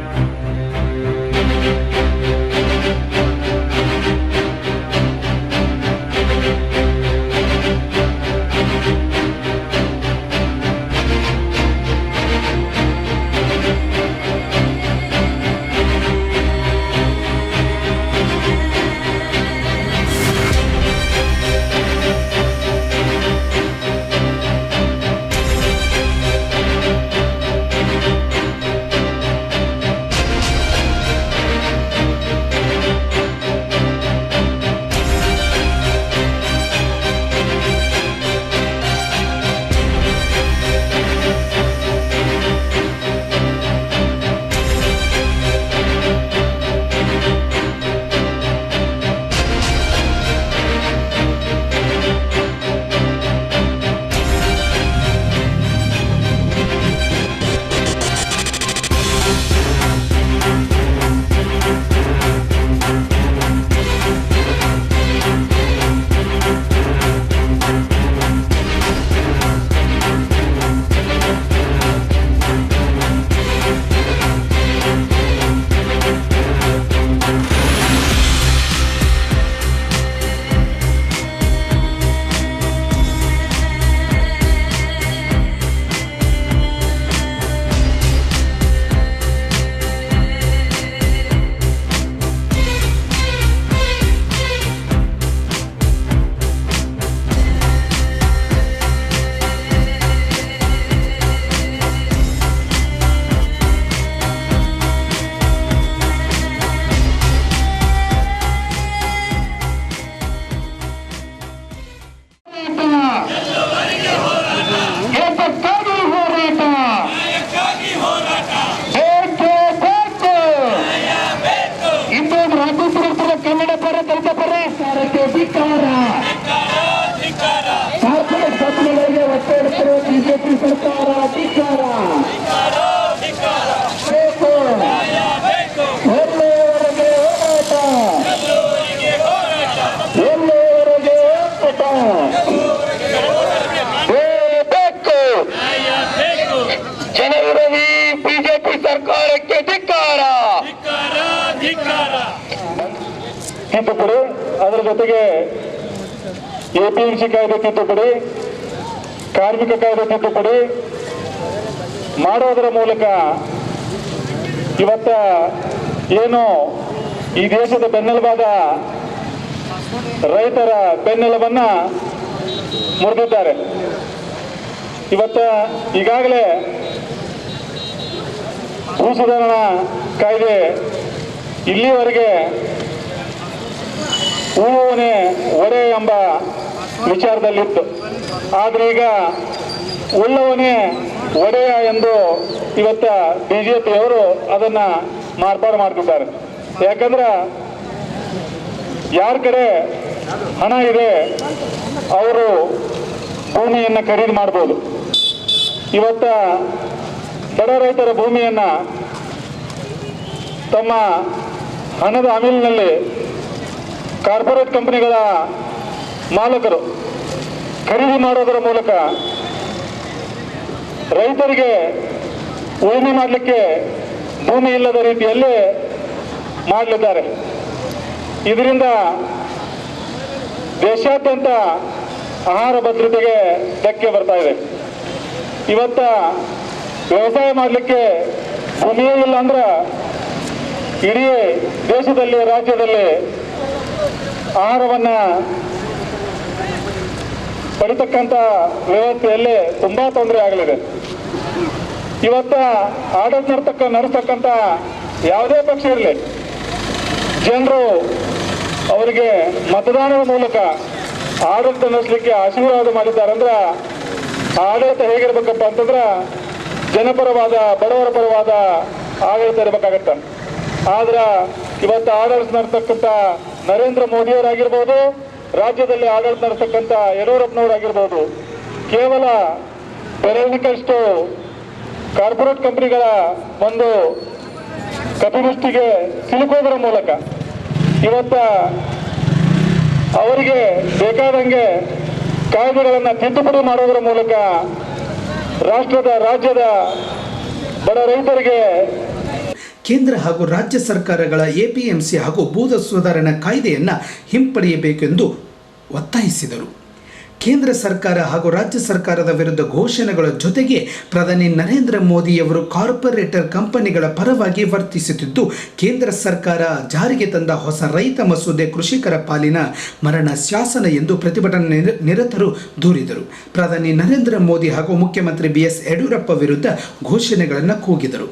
ತಿದ್ದುಪಡಿ, ಅದರ ಜೊತೆಗೆ APMC ಕಾಯ್ದೆ ತಿದ್ದುಪಡಿ, ಕಾರ್ಮಿಕ ಕಾಯ್ದೆ ತಿದ್ದುಪಡಿ ಮಾಡೋದರ ಮೂಲಕ ಇವತ್ತ ಏನು ಈ ದೇಶದ ಬೆನ್ನೆಲುಬಾದ ರೈತರ ಬೆನ್ನೆಲುಬನ್ನ ಮುರಿದಿದ್ದಾರೆ. ಇವತ್ತ ಈಗಾಗಲೇ ಭೂ ಸುಧಾರಣಾ ಕಾಯ್ದೆ ಇಲ್ಲಿವರೆಗೆ ಉಳುವವನೇ ಒಡೆ ಎಂಬ ವಿಚಾರದಲ್ಲಿತ್ತು. ಆದರೆ ಈಗ ಉಳ್ಳವನೇ ಒಡೆಯ ಎಂದು ಇವತ್ತ BJPಯವರು ಅದನ್ನ ಮಾರ್ಪಾಡು ಮಾಡ್ತಿದ್ದಾರೆ. ಯಾಕಂದ್ರೆ ಯಾರ ಕಡೆ ಹಣ ಇದೆ ಅವರು ಭೂಮಿಯನ್ನು ಖರೀದಿ ಮಾಡ್ಬೋದು. ಇವತ್ತ ಬಡ ರೈತರ ಭೂಮಿಯನ್ನ ತಮ್ಮ ಹಣದ ಅಮಲಿನಲ್ಲಿ ಕಾರ್ಪೊರೇಟ್ ಕಂಪನಿಗಳ ಮಾಲಕರು ಖರೀದಿ ಮಾಡೋದರ ಮೂಲಕ ರೈತರಿಗೆ ಉಳುಮೆ ಮಾಡಲಿಕ್ಕೆ ಭೂಮಿ ಇಲ್ಲದ ರೀತಿಯಲ್ಲಿ ಮಾಡಲಿದ್ದಾರೆ. ಇದರಿಂದ ದೇಶಾದ್ಯಂತ ಆಹಾರ ಭದ್ರತೆಗೆ ಧಕ್ಕೆ ಬರ್ತಾ ಇದೆ. ಇವತ್ತ ವ್ಯವಸಾಯ ಮಾಡಲಿಕ್ಕೆ ಭೂಮಿಯೇ ಇಲ್ಲ ಅಂದ್ರೆ ಇಡೀ ದೇಶದಲ್ಲಿ ರಾಜ್ಯದಲ್ಲಿ ಆಹಾರವನ್ನು ಪಡಿತಕ್ಕಂಥ ವ್ಯವಸ್ಥೆಯಲ್ಲಿ ತುಂಬಾ ತೊಂದರೆ ಆಗಲಿದೆ. ಇವತ್ತ ಆಡಳಿತ ನಡೆಸ್ತಕ್ಕಂಥ ಯಾವುದೇ ಪಕ್ಷ ಇರಲಿ, ಜನರು ಅವರಿಗೆ ಮತದಾನದ ಮೂಲಕ ಆಡಳಿತ ನಡೆಸಲಿಕ್ಕೆ ಆಶೀರ್ವಾದ ಮಾಡಿದ್ದಾರೆ. ಅಂದ್ರೆ ಆಡಳಿತ ಹೇಗಿರ್ಬೇಕಪ್ಪ ಅಂತಂದ್ರೆ ಜನಪರವಾದ, ಬಡವರ ಪರವಾದ ಆಡಳಿತ ಇರಬೇಕಾಗತ್ತ. ಆದ್ರೆ ಇವತ್ತು ಆಡಳಿತ ನಡೆಸ್ತಕ್ಕಂಥ ನರೇಂದ್ರ ಮೋದಿಯವರಾಗಿರ್ಬೋದು, ರಾಜ್ಯದಲ್ಲಿ ಆಡಳಿತ ನಡೆಸ್ತಕ್ಕಂಥ ಯಡಿಯೂರಪ್ಪನವರಾಗಿರ್ಬೋದು, ಕೇವಲ ಬೆರಳಿನಷ್ಟು ಕಾರ್ಪೊರೇಟ್ ಕಂಪನಿಗಳ ಒಂದು ಕಪಿಮುಷ್ಟಿಗೆ ಸಿಲುಕೋದರ ಮೂಲಕ ಇವತ್ತ ಅವರಿಗೆ ಬೇಕಾದಂಗೆ ಕಾಯ್ದೆಗಳನ್ನು ತಿದ್ದುಪಡಿ ಮಾಡೋದರ ಮೂಲಕ ರಾಜ್ಯದ ಬಡ ರೈತರಿಗೆ ಕೇಂದ್ರ ಹಾಗೂ ರಾಜ್ಯ ಸರ್ಕಾರಗಳ APMC ಹಾಗೂ ಭೂ ಸುಧಾರಣಾ ಕಾಯ್ದೆಯನ್ನು ಹಿಂಪಡೆಯಬೇಕೆಂದು ಒತ್ತಾಯಿಸಿದರು. ಕೇಂದ್ರ ಸರ್ಕಾರ ಹಾಗೂ ರಾಜ್ಯ ಸರ್ಕಾರದ ವಿರುದ್ಧ ಘೋಷಣೆಗಳ ಜೊತೆಗೆ ಪ್ರಧಾನಿ ನರೇಂದ್ರ ಮೋದಿಯವರು ಕಾರ್ಪೊರೇಟರ್ ಕಂಪನಿಗಳ ಪರವಾಗಿ ವರ್ತಿಸುತ್ತಿದ್ದು, ಕೇಂದ್ರ ಸರ್ಕಾರ ಜಾರಿಗೆ ತಂದ ಹೊಸ ರೈತ ಮಸೂದೆ ಕೃಷಿಕರ ಪಾಲಿನ ಮರಣ ಶಾಸನ ಎಂದು ಪ್ರತಿಭಟನಾ ನಿರತರು ದೂರಿದರು. ಪ್ರಧಾನಿ ನರೇಂದ್ರ ಮೋದಿ ಹಾಗೂ ಮುಖ್ಯಮಂತ್ರಿ BS ಯಡಿಯೂರಪ್ಪ ವಿರುದ್ಧ ಘೋಷಣೆಗಳನ್ನು ಕೂಗಿದರು.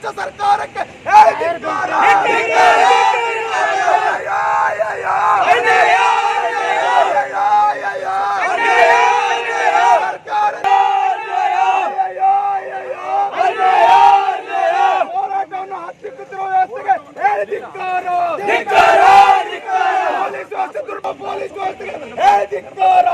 ರಾಜ್ಯ ಸರ್ಕಾರಕ್ಕೆ ಧಿಕ್ಕಾರ. ಹೋರಾಟವನ್ನು ಹತ್ತಿಕ್ಕುತ್ತಿರುವ ವ್ಯವಸ್ಥೆಗೆ ಧಿಕ್ಕಾರ. ಪೊಲೀಸ್ ವ್ಯವಸ್ಥೆ ದುರ್ಬಲ ಪೊಲೀಸ್ ವ್ಯವಸ್ಥೆಗೆ ಧಿಕ್ಕಾರ.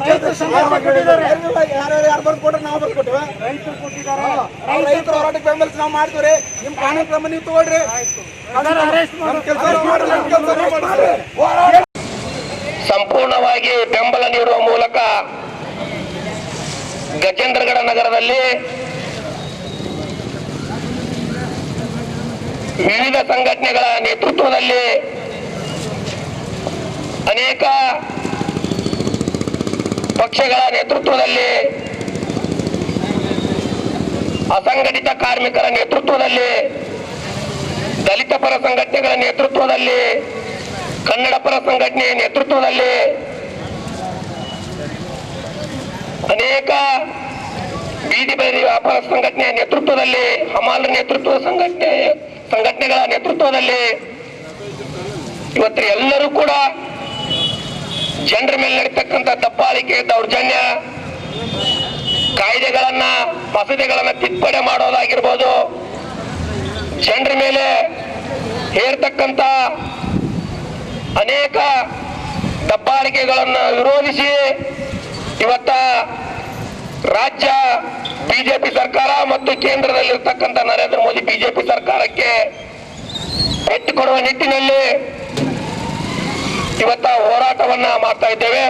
ರೈತರು ಸಂಘಟನೆ ಕೊಟ್ಟಿದ್ದಾರೆ. ಯಾರು ಬರ್ಕೊಟ್ರೆ ನಾವು ಬರ್ಕೊಟ್ಟಿವ. ರೈತರ ಹೋರಾಟಕ್ಕೆ ಬೆಂಬಲಿಸಿ ನಾವು ಮಾಡ್ತೀವ್ರಿ. ನಿಮ್ ಕಾನೂನು ಕ್ರಮ ನೀವು ತಗೊಳ್ರಿ. ಸಂಪೂರ್ಣವಾಗಿ ಬೆಂಬಲ ನೀಡುವ ಮೂಲಕ ಗಜೇಂದ್ರಗಡ ನಗರದಲ್ಲಿ ವಿವಿಧ ಸಂಘಟನೆಗಳ ನೇತೃತ್ವದಲ್ಲಿ ಅನೇಕ ಪಕ್ಷಗಳ ನೇತೃತ್ವದಲ್ಲಿ ಅಸಂಘಟಿತ ಕಾರ್ಮಿಕರ ನೇತೃತ್ವದಲ್ಲಿ ದಲಿತ ಪರ ಸಂಘಟನೆಗಳ ನೇತೃತ್ವದಲ್ಲಿ ಕನ್ನಡ ಪರ ಸಂಘಟನೆಯ ನೇತೃತ್ವದಲ್ಲಿ ಅನೇಕ ಬೀದಿ ಬದಿ ವ್ಯಾಪಾರ ಸಂಘಟನೆಯ ನೇತೃತ್ವದಲ್ಲಿ ಹಮಾಲರ ನೇತೃತ್ವದ ಸಂಘಟನೆಗಳ ನೇತೃತ್ವದಲ್ಲಿ ಇವತ್ತು ಎಲ್ಲರೂ ಕೂಡ ಜನರ ಮೇಲೆ ನಡೀತಕ್ಕಂಥ ದಬ್ಬಾಳಿಕೆ ದೌರ್ಜನ್ಯ ಕಾಯ್ದೆಗಳನ್ನ ಮಸೂದೆಗಳನ್ನ ತಿದ್ದುಪಡಿ ಮಾಡೋದಾಗಿರ್ಬೋದು, ಜನರ ಮೇಲೆ ಹೇರ್ತಕ್ಕಂಥ ಅನೇಕ ದಬ್ಬಾಳಿಕೆಗಳನ್ನು ವಿರೋಧಿಸಿ ಇವತ್ತ ರಾಜ್ಯ ಬಿಜೆಪಿ ಸರ್ಕಾರ ಮತ್ತು ಕೇಂದ್ರದಲ್ಲಿರ್ತಕ್ಕಂಥ ನರೇಂದ್ರ ಮೋದಿ ಬಿಜೆಪಿ ಸರ್ಕಾರಕ್ಕೆ ಪೆಟ್ಟು ಕೊಡುವ ನಿಟ್ಟಿನಲ್ಲಿ ಇವತ್ತ ಹೋರಾಟವನ್ನ ಮಾಡ್ತಾ ಇದ್ದೇವೆ.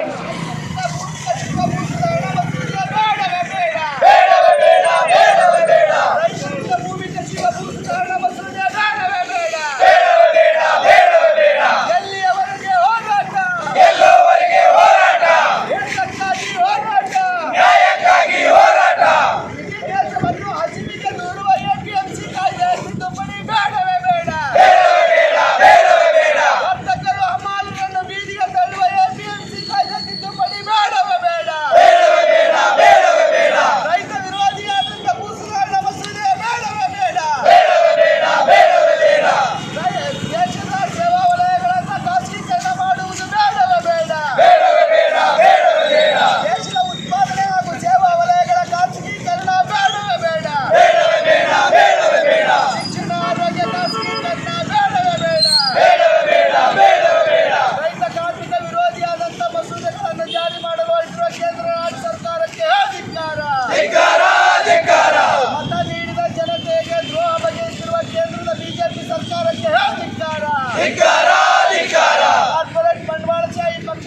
ಕಾರ್ಪೊರೇಟ್ ಬಂಡವಾಳಶಾಹಿ ಪಕ್ಷ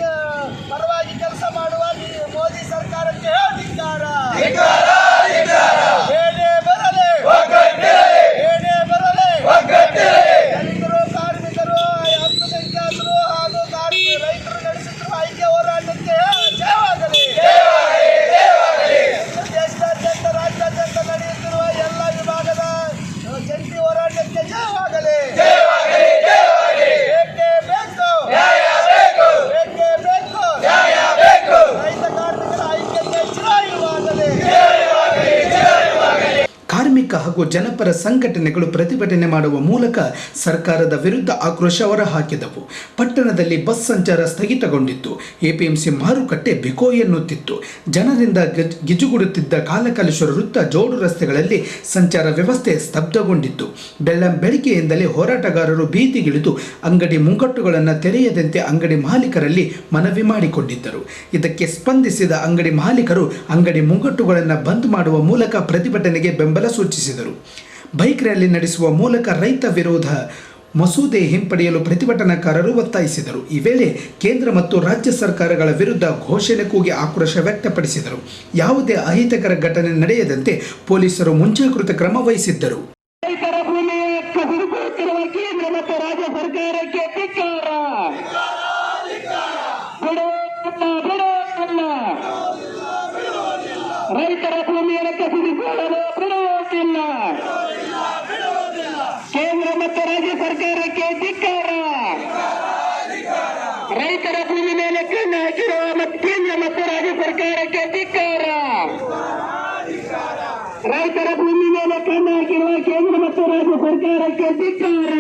ಪರವಾಗಿ ಕೆಲಸ ಮಾಡುವ ಮೋದಿ ಸರ್ಕಾರಕ್ಕೆ ಧಿಕ್ಕಾರ. ಏನೇ ಬರಲಿ ಏನೇ ಬರಲಿ ದಲಿತರು, ಕಾರ್ಮಿಕರು, ಅಲ್ಪಸಂಖ್ಯಾತರು ಹಾಗೂ ರೈತರು ನಡೆಸುತ್ತಿರುವ ಐಕ್ಯ ಹೋರಾಟಕ್ಕೆ ಜಯವಾಗಲಿ. ದೇಶದಾದ್ಯಂತ ರಾಜ್ಯಾದ್ಯಂತ ನಡೆಯುತ್ತಿರುವ ಎಲ್ಲ ವಿಭಾಗದ ಜಂಟಿ ಹೋರಾಟಕ್ಕೆ ಜಯವಾಗಲಿ. ಕಾರ್ಮಿಕ ಹಾಗೂ ಜನಪರ ಸಂಘಟನೆಗಳು ಪ್ರತಿಭಟನೆ ಮಾಡುವ ಮೂಲಕ ಸರ್ಕಾರದ ವಿರುದ್ಧ ಆಕ್ರೋಶ ಹೊರಹಾಕಿದವು. ಪಟ್ಟಣದಲ್ಲಿ ಬಸ್ ಸಂಚಾರ ಸ್ಥಗಿತಗೊಂಡಿತ್ತು. ಎಪಿಎಂಸಿ ಮಾರುಕಟ್ಟೆ ಬಿಕೋ ಎನ್ನುತ್ತಿತ್ತು. ಜನರಿಂದ ಗಿಜುಗುಡುತ್ತಿದ್ದ ಕಾಲಕಾಲೇಶ್ವರ ವೃತ್ತ ಜೋಡು ರಸ್ತೆಗಳಲ್ಲಿ ಸಂಚಾರ ವ್ಯವಸ್ಥೆ ಸ್ತಬ್ಧಗೊಂಡಿತ್ತು. ಬೆಳಗ್ಗೆಯಿಂದಲೇ ಹೋರಾಟಗಾರರು ಬೀದಿಗಿಳಿದು ಅಂಗಡಿ ಮುಂಗಟ್ಟುಗಳನ್ನು ತೆರೆಯದಂತೆ ಅಂಗಡಿ ಮಾಲೀಕರಲ್ಲಿ ಮನವಿ ಮಾಡಿಕೊಂಡಿದ್ದರು. ಇದಕ್ಕೆ ಸ್ಪಂದಿಸಿದ ಅಂಗಡಿ ಮಾಲೀಕರು ಅಂಗಡಿ ಮುಂಗಟ್ಟುಗಳನ್ನು ಬಂದ್ ಮಾಡುವ ಮೂಲಕ ಪ್ರತಿಭಟನೆಗೆ ಬೆಂಬಲ ಸೂಚಿಸಿದರು. ಬೈಕ್ ರ್ಯಾಲಿ ನಡೆಸುವ ಮೂಲಕ ರೈತ ವಿರೋಧ ಮಸೂದೆ ಹಿಂಪಡೆಯಲು ಪ್ರತಿಭಟನಾಕಾರರು ಒತ್ತಾಯಿಸಿದರು. ಈ ವೇಳೆ ಕೇಂದ್ರ ಮತ್ತು ರಾಜ್ಯ ಸರ್ಕಾರಗಳ ವಿರುದ್ಧ ಘೋಷಣೆ ಕೂಗಿ ಆಕ್ರೋಶ ವ್ಯಕ್ತಪಡಿಸಿದರು. ಯಾವುದೇ ಅಹಿತಕರ ಘಟನೆ ನಡೆಯದಂತೆ ಪೊಲೀಸರು ಮುಂಜಾಗ್ರತಾ ಕ್ರಮ ವಹಿಸಿದ್ದರು. ರೈತರ ಭೂಮಿ ಕಸಿದುಕೊಳ್ಳುತ್ತಿರುವ ಕೇಂದ್ರ ಮತ್ತು ರಾಜ್ಯ ಸರ್ಕಾರಕ್ಕೆ ಧಿಕ್ಕಾರ. ಬಿಡುವುದಿಲ್ಲ. ರೈತರ ಭೂಮಿಯನ್ನು ಕಸಿದುಕೊಳ್ಳಲು ಬಿಡುವುದಿಲ್ಲ. ಕೇಂದ್ರ ಮತ್ತು ರಾಜ್ಯ ಸರ್ಕಾರಕ್ಕೆ ಧಿಕ್ಕಾರ. ರೈತರ ಭೂಮಿ ಮೇಲೆ ಕಣ್ಣು ಹಾಕಿರುವ ಕೇಂದ್ರ ಮತ್ತು ರಾಜ್ಯ ಸರ್ಕಾರಕ್ಕೆ ಧಿಕ್ಕಾರ. ರೈತರ ಭೂಮಿ ಮೇಲೆ ಕಣ್ಣು ಹಾಕಿರುವ ಕೇಂದ್ರ ಮತ್ತು ರಾಜ್ಯ ಸರ್ಕಾರಕ್ಕೆ ಧಿಕ್ಕಾರ.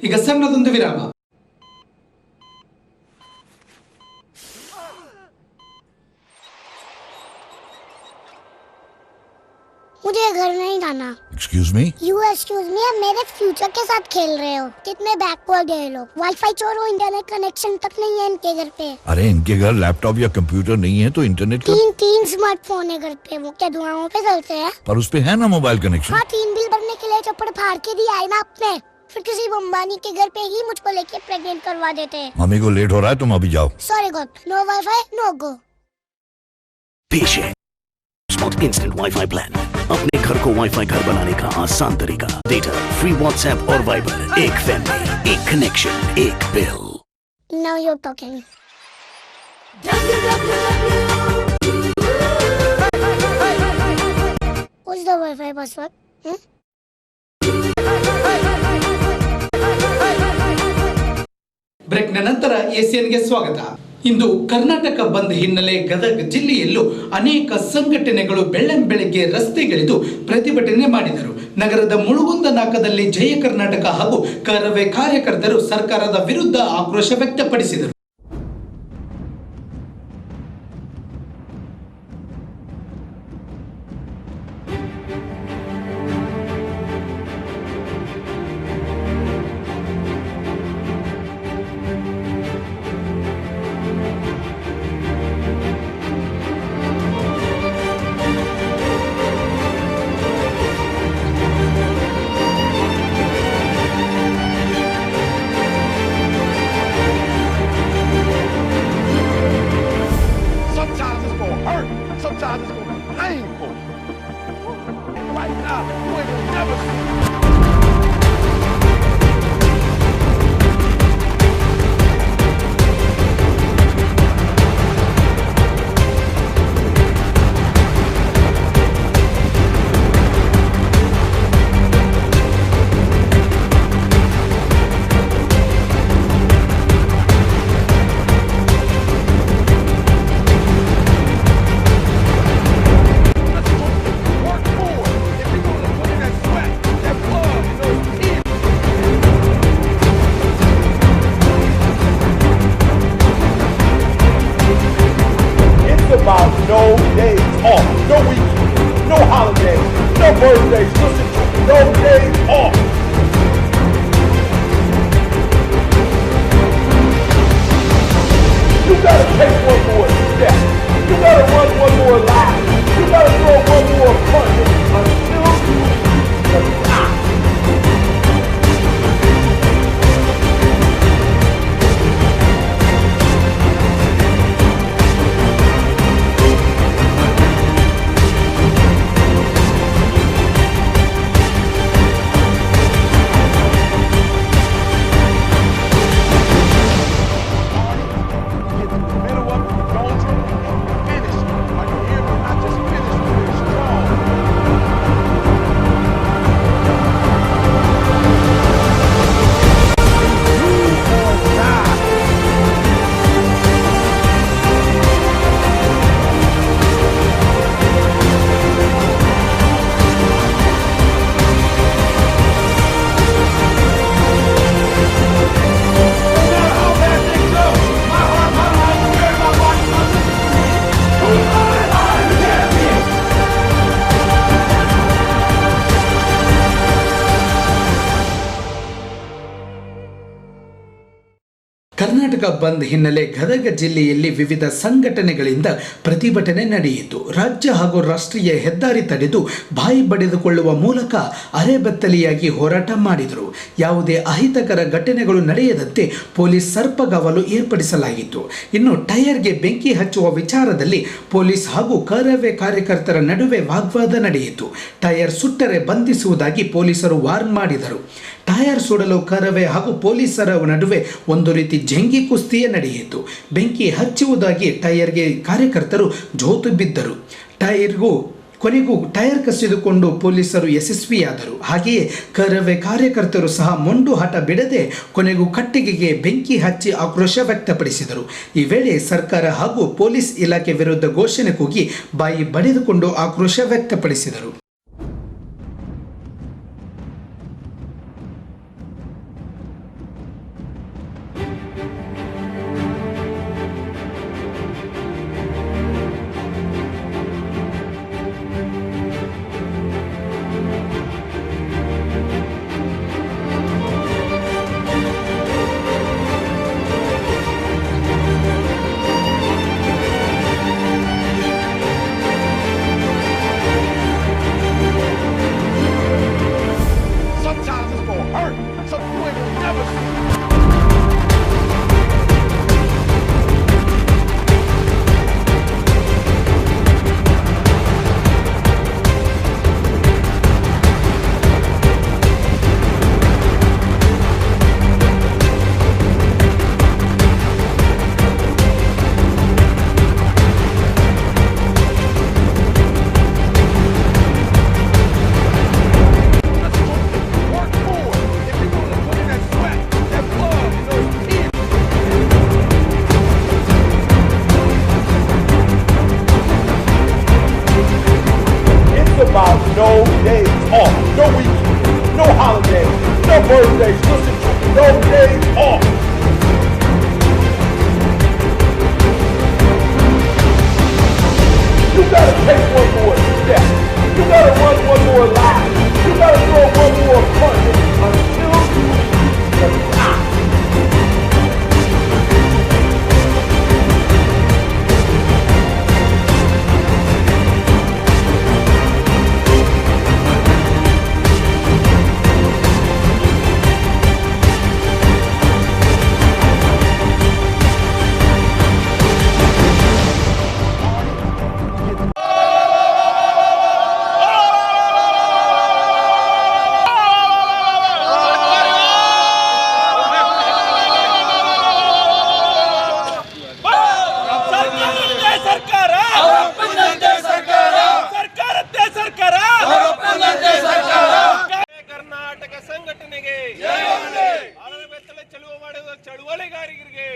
ಈಗ ಸಣ್ಣದೊಂದು ವಿರಾಮ. मुझे घर नहीं जाना। Excuse me? You excuse me, आप मेरे फ्यूचर के साथ खेल रहे हो। कितने बैकवर्ड है लोग। वाईफाई चोर हो, इंटरनेट कनेक्शन तक नहीं है इनके घर पे। अरे इनके घर लैपटॉप या कंप्यूटर नहीं है तो इंटरनेट का... तीन स्मार्टफोन है घर पे। वो क्या दुआओं पे चलते हैं? पर उस पे है ना मोबाइल कनेक्शन। हाँ, 3 बिल भरने के लिए चप्पड़ फाड़ के दिया है ना आपने। फिर किसी अंबानी के घर पे ही मुझको लेके प्रेग्नेंट करवा देते हैं। मम्मी को लेट हो रहा है, तुम अभी जाओ। Sorry God, no wifi no go. पेश है स्पॉट इंस्टेंट वाईफाई प्लान। अपने घर को वाईफाई घर बनाने का आसान तरीका। डेटा फ्री, व्हाट्सएप और वाइबर, एक फैमिली, एक कनेक्शन, एक bill. Now you are talking. What's the Wi-Fi password? ಬ್ರೇಕ್ನ ನಂತರ ಎಸಿಎನ್ಗೆ ಸ್ವಾಗತ. ಇಂದು ಕರ್ನಾಟಕ ಬಂದ್ ಹಿನ್ನೆಲೆ ಗದಗ ಜಿಲ್ಲೆಯಲ್ಲೂ ಅನೇಕ ಸಂಘಟನೆಗಳು ಬೆಳ್ಳಂಬೆಳಗ್ಗೆ ರಸ್ತೆಗಿಳಿದು ಪ್ರತಿಭಟನೆ ಮಾಡಿದರು. ನಗರದ ಮುಳುಗುಂದ ನಾಕದಲ್ಲಿ ಜಯ ಕರ್ನಾಟಕ ಹಾಗೂ ಕರವೇ ಕಾರ್ಯಕರ್ತರು ಸರ್ಕಾರದ ವಿರುದ್ಧ ಆಕ್ರೋಶ ವ್ಯಕ್ತಪಡಿಸಿದರು. ಕರ್ನಾಟಕ ಬಂದ್ ಹಿನ್ನೆಲೆ ಗದಗ ಜಿಲ್ಲೆಯಲ್ಲಿ ವಿವಿಧ ಸಂಘಟನೆಗಳಿಂದ ಪ್ರತಿಭಟನೆ ನಡೆಯಿತು. ರಾಜ್ಯ ಹಾಗೂ ರಾಷ್ಟ್ರೀಯ ಹೆದ್ದಾರಿ ತಡೆದು ಬಾಯಿ ಬಡಿದುಕೊಳ್ಳುವ ಮೂಲಕ ಅರೆಬೆತ್ತಲೆಯಾಗಿ ಹೋರಾಟ ಮಾಡಿದರು. ಯಾವುದೇ ಅಹಿತಕರ ಘಟನೆಗಳು ನಡೆಯದಂತೆ ಪೊಲೀಸ್ ಸರ್ಪಗಾವಲು ಏರ್ಪಡಿಸಲಾಗಿತ್ತು. ಇನ್ನು ಟೈರ್ಗೆ ಬೆಂಕಿ ಹಚ್ಚುವ ವಿಚಾರದಲ್ಲಿ ಪೊಲೀಸ್ ಹಾಗೂ ಕರವೇ ಕಾರ್ಯಕರ್ತರ ನಡುವೆ ವಾಗ್ವಾದ ನಡೆಯಿತು. ಟೈರ್ ಸುಟ್ಟರೆ ಬಂಧಿಸುವುದಾಗಿ ಪೊಲೀಸರು ವಾರ್ನ್ ಮಾಡಿದರು. ಟೈರ್ ಸುಡಲು ಕರವೇ ಹಾಗೂ ಪೊಲೀಸರ ನಡುವೆ ಒಂದು ರೀತಿ ಜಂಗಿ ಕುಸ್ತಿಯೇ ನಡೆಯಿತು. ಬೆಂಕಿ ಹಚ್ಚುವುದಾಗಿ ಟೈರ್ಗೆ ಕಾರ್ಯಕರ್ತರು ಜೋತು ಬಿದ್ದರು. ಕೊನೆಗೂ ಟೈರ್ ಕಸಿದುಕೊಂಡು ಪೊಲೀಸರು ಯಶಸ್ವಿಯಾದರು. ಹಾಗೆಯೇ ಕರವೇ ಕಾರ್ಯಕರ್ತರು ಸಹ ಮೊಂಡು ಹಠ ಬಿಡದೆ ಕೊನೆಗೂ ಕಟ್ಟಿಗೆಗೆ ಬೆಂಕಿ ಹಚ್ಚಿ ಆಕ್ರೋಶ ವ್ಯಕ್ತಪಡಿಸಿದರು. ಈ ವೇಳೆ ಸರ್ಕಾರ ಹಾಗೂ ಪೊಲೀಸ್ ಇಲಾಖೆ ವಿರುದ್ಧ ಘೋಷಣೆ ಕೂಗಿ ಬಾಯಿ ಬಡಿದುಕೊಂಡು ಆಕ್ರೋಶ ವ್ಯಕ್ತಪಡಿಸಿದರು. No days off, no weekends, no holidays, no birthdays, listen to me, no days off. You gotta take one more step. You gotta run one more lap. You gotta throw one more punch until you reach the top. ಚಳುವಳಿಗಾರರಿಗೆ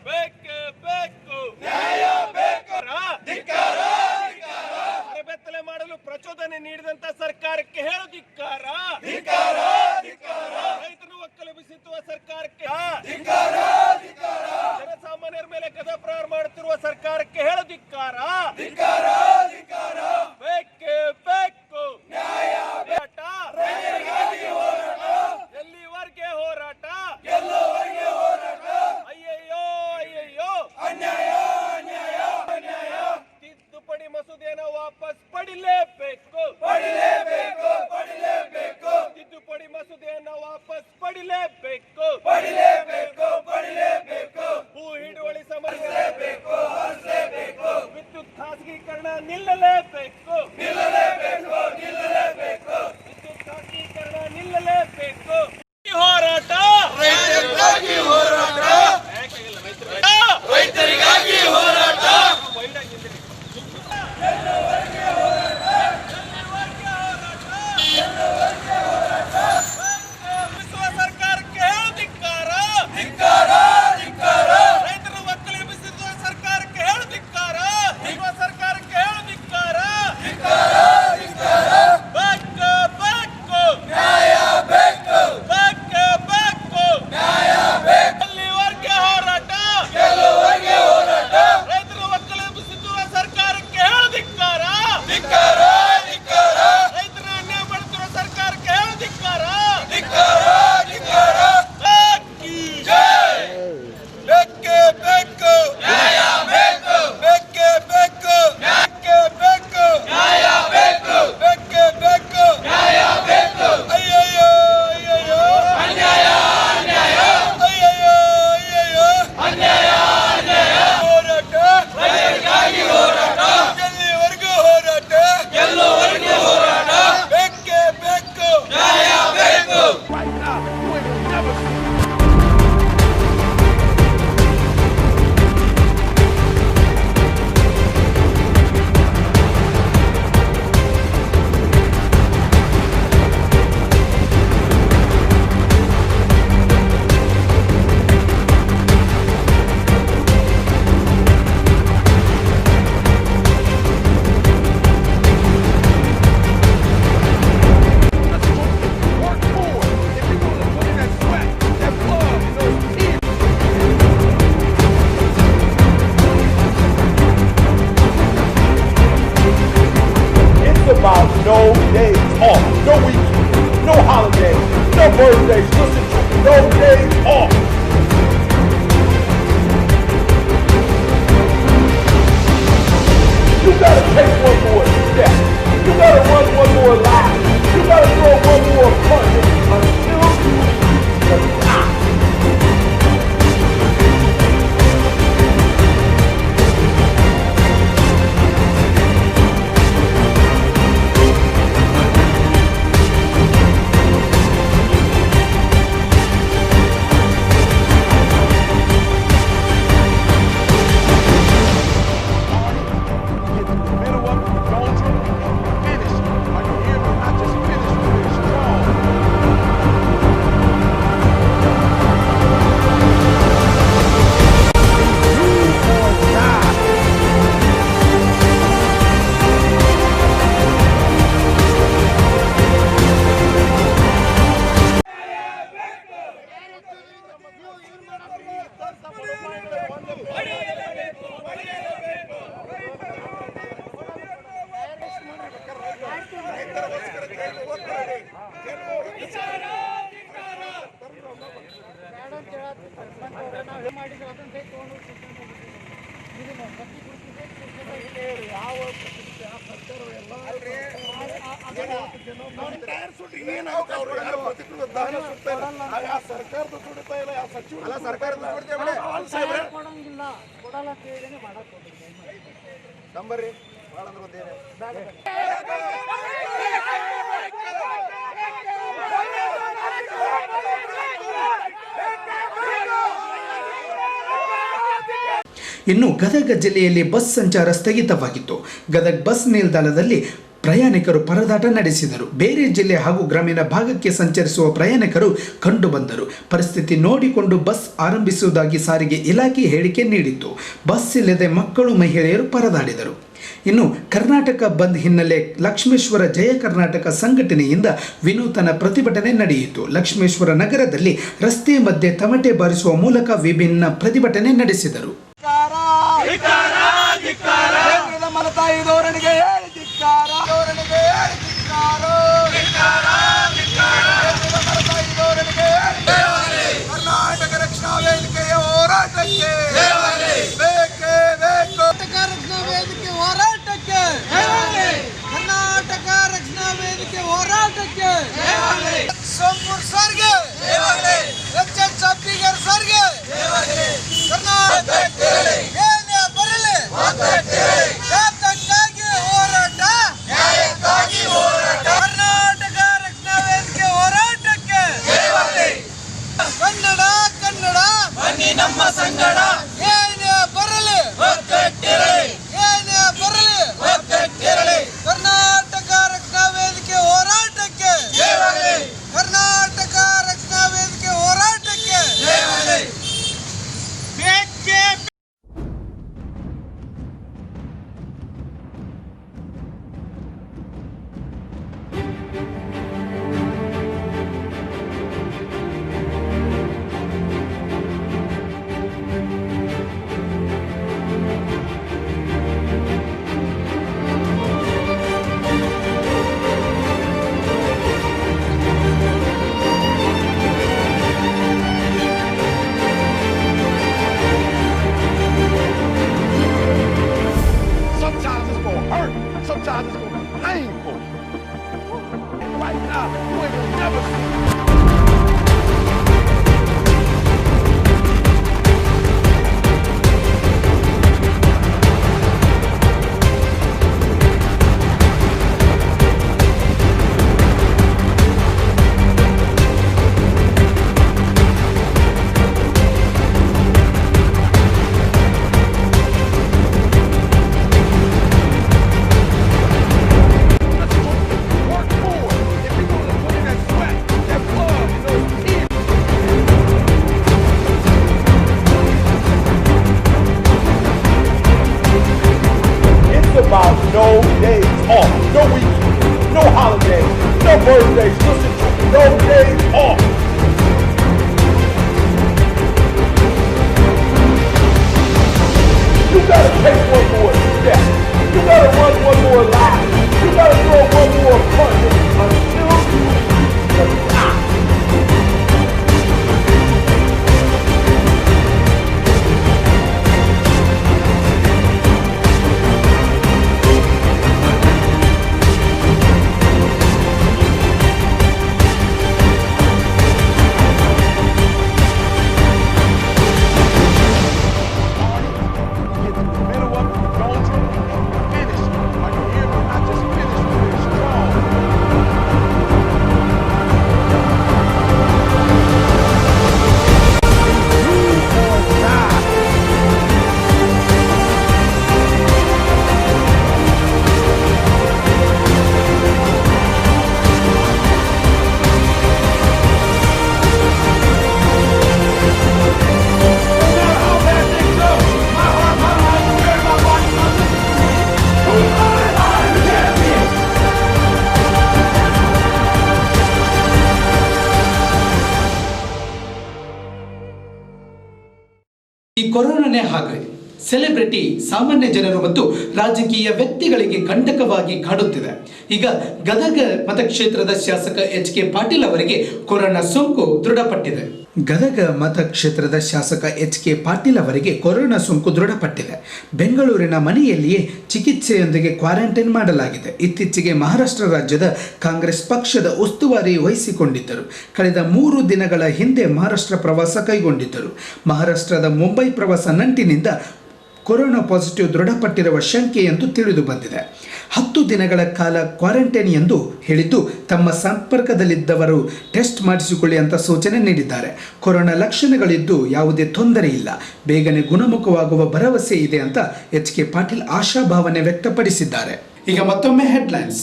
ಬೇಕು ನ್ಯಾಯ ಬೇಕು ಬೆತ್ತಲೆ ಮಾಡಲು ಪ್ರಚೋದನೆ ನೀಡಿದಂತ ಸರ್ಕಾರಕ್ಕೆ ಹೇಳು ಧಿಕ್ಕಾರ. ರೈತರು ಒಕ್ಕಲೆಬ್ಬಿಸುವ ಸರ್ಕಾರಕ್ಕೆ, ಜನಸಾಮಾನ್ಯರ ಮೇಲೆ ಗದ ಪ್ರಹಾರ ಮಾಡುತ್ತಿರುವ ಸರ್ಕಾರಕ್ಕೆ ಹೇಳು ಧಿಕ್ಕಾರ. ಬೇಕು ನ್ಯಾಯ ಎಲ್ಲಿವರೆಗೆ ಹೋರಾಟ? ಅಯ್ಯಯ್ಯೋ ಅನ್ಯಾಯ. ತಿದ್ದುಪಡಿ ಮಸೂದೆಯನ್ನು ವಾಪಸ್ ಪಡಿಲೇಬೇಕು. ತಿದ್ದುಪಡಿ ಮಸೂದೆಯನ್ನು ವಾಪಸ್ ಪಡಿಲೇಬೇಕು. birthdays. Listen to me. No days off. You gotta take one more step. You gotta run one more lap. You gotta throw one more punch until the top. ಇನ್ನು ಗದಗ ಜಿಲ್ಲೆಯಲ್ಲಿ ಬಸ್ ಸಂಚಾರ ಸ್ಥಗಿತವಾಗಿತ್ತು. ಗದಗ ಬಸ್ ನಿಲ್ದಾಣದಲ್ಲಿ ಪ್ರಯಾಣಿಕರು ಪರದಾಟ ನಡೆಸಿದರು. ಬೇರೆ ಜಿಲ್ಲೆ ಹಾಗೂ ಗ್ರಾಮೀಣ ಭಾಗಕ್ಕೆ ಸಂಚರಿಸುವ ಪ್ರಯಾಣಿಕರು ಕಂಡುಬಂದರು. ಪರಿಸ್ಥಿತಿ ನೋಡಿಕೊಂಡು ಬಸ್ ಆರಂಭಿಸುವುದಾಗಿ ಸಾರಿಗೆ ಇಲಾಖೆ ಹೇಳಿಕೆ ನೀಡಿತ್ತು. ಬಸ್ ಇಲ್ಲದೆ ಮಕ್ಕಳು ಮಹಿಳೆಯರು ಪರದಾಡಿದರು. ಇನ್ನು ಕರ್ನಾಟಕ ಬಂದ್ ಹಿನ್ನೆಲೆ ಲಕ್ಷ್ಮೇಶ್ವರ ಜಯ ಕರ್ನಾಟಕ ಸಂಘಟನೆಯಿಂದ ವಿನೂತನ ಪ್ರತಿಭಟನೆ ನಡೆಯಿತು. ಲಕ್ಷ್ಮೇಶ್ವರ ನಗರದಲ್ಲಿ ರಸ್ತೆ ಮಧ್ಯೆ ತಮಟೆ ಬಾರಿಸುವ ಮೂಲಕ ವಿಭಿನ್ನ ಪ್ರತಿಭಟನೆ ನಡೆಸಿದರು. ಕೇಂದ್ರದ ಮಲತಾಯಿ ಧೋರಣೆಗೆ ಹೇಳಿ ಧಿಕ್ಕಾರ. ಕರ್ನಾಟಕ ರಕ್ಷಣಾ ವೇದಿಕೆಯ ಹೋರಾಟಕ್ಕೆ ಬೇಕೇ ಬೇಕು. ರಕ್ಷಣಾ ವೇದಿಕೆ ಹೋರಾಟಕ್ಕೆ, ಕರ್ನಾಟಕ ರಕ್ಷಣಾ ವೇದಿಕೆ ಹೋರಾಟಕ್ಕೆ, ಸೋಮಪುರ್ ಸರ್ಗೆ, ಎಚ್ ಎಚ್ ಅಬ್ಬಿಗರ್ ಸರ್ಗೆ, ಕರ್ನಾಟಕ ಏನೇ ಬರಲಿ ಯಾತಕ್ಕಾಗಿ ಹೋರಾಟ, ಕರ್ನಾಟಕ ರಕ್ಷಣಾ ವೇದಿಕೆ ಹೋರಾಟಕ್ಕೆ ಕನ್ನಡ ಕನ್ನಡ ಬನ್ನಿ ನಮ್ಮ ಸಂಗಡ. ಈ ಕೊರೋನಾನೇ ಹಾಗೆ ಸೆಲೆಬ್ರಿಟಿ, ಸಾಮಾನ್ಯ ಜನರು ಮತ್ತು ರಾಜಕೀಯ ವ್ಯಕ್ತಿಗಳಿಗೆ ಕಂಟಕವಾಗಿ ಕಾಡುತ್ತಿದೆ. ಈಗ ಗದಗ ಮತಕ್ಷೇತ್ರದ ಶಾಸಕ HK ಪಾಟೀಲ್ ಅವರಿಗೆ ಕೊರೋನಾ ಸೋಂಕು ದೃಢಪಟ್ಟಿದೆ. ಗದಗ ಮತಕ್ಷೇತ್ರದ ಶಾಸಕ HK ಪಾಟೀಲ್ ಅವರಿಗೆ ಕೊರೋನಾ ಸೋಂಕು ದೃಢಪಟ್ಟಿದೆ. ಬೆಂಗಳೂರಿನ ಮನೆಯಲ್ಲಿಯೇ ಚಿಕಿತ್ಸೆಯೊಂದಿಗೆ ಕ್ವಾರಂಟೈನ್ ಮಾಡಲಾಗಿದೆ. ಇತ್ತೀಚೆಗೆ ಮಹಾರಾಷ್ಟ್ರ ರಾಜ್ಯದ ಕಾಂಗ್ರೆಸ್ ಪಕ್ಷದ ಉಸ್ತುವಾರಿ ವಹಿಸಿಕೊಂಡಿದ್ದರು. ಕಳೆದ 3 ದಿನಗಳ ಹಿಂದೆ ಮಹಾರಾಷ್ಟ್ರ ಪ್ರವಾಸ ಕೈಗೊಂಡಿದ್ದರು. ಮಹಾರಾಷ್ಟ್ರದ ಮುಂಬೈ ಪ್ರವಾಸ ನಂಟಿನಿಂದ ಕೊರೋನಾ ಪಾಸಿಟಿವ್ ದೃಢಪಟ್ಟಿರುವ ಶಂಕೆ ಎಂದು ತಿಳಿದು ಬಂದಿದೆ. 10 ದಿನಗಳ ಕಾಲ ಕ್ವಾರಂಟೈನ್ ಎಂದು ಹೇಳಿದ್ದು, ತಮ್ಮ ಸಂಪರ್ಕದಲ್ಲಿದ್ದವರು ಟೆಸ್ಟ್ ಮಾಡಿಸಿಕೊಳ್ಳಿ ಅಂತ ಸೂಚನೆ ನೀಡಿದ್ದಾರೆ. ಕೊರೋನಾ ಲಕ್ಷಣಗಳಿದ್ದು ಯಾವುದೇ ತೊಂದರೆ ಇಲ್ಲ, ಬೇಗನೆ ಗುಣಮುಖವಾಗುವ ಭರವಸೆ ಇದೆ ಅಂತ HK ಪಾಟೀಲ್ ಆಶಾಭಾವನೆ ವ್ಯಕ್ತಪಡಿಸಿದ್ದಾರೆ. ಈಗ ಮತ್ತೊಮ್ಮೆ ಹೆಡ್ಲೈನ್ಸ್.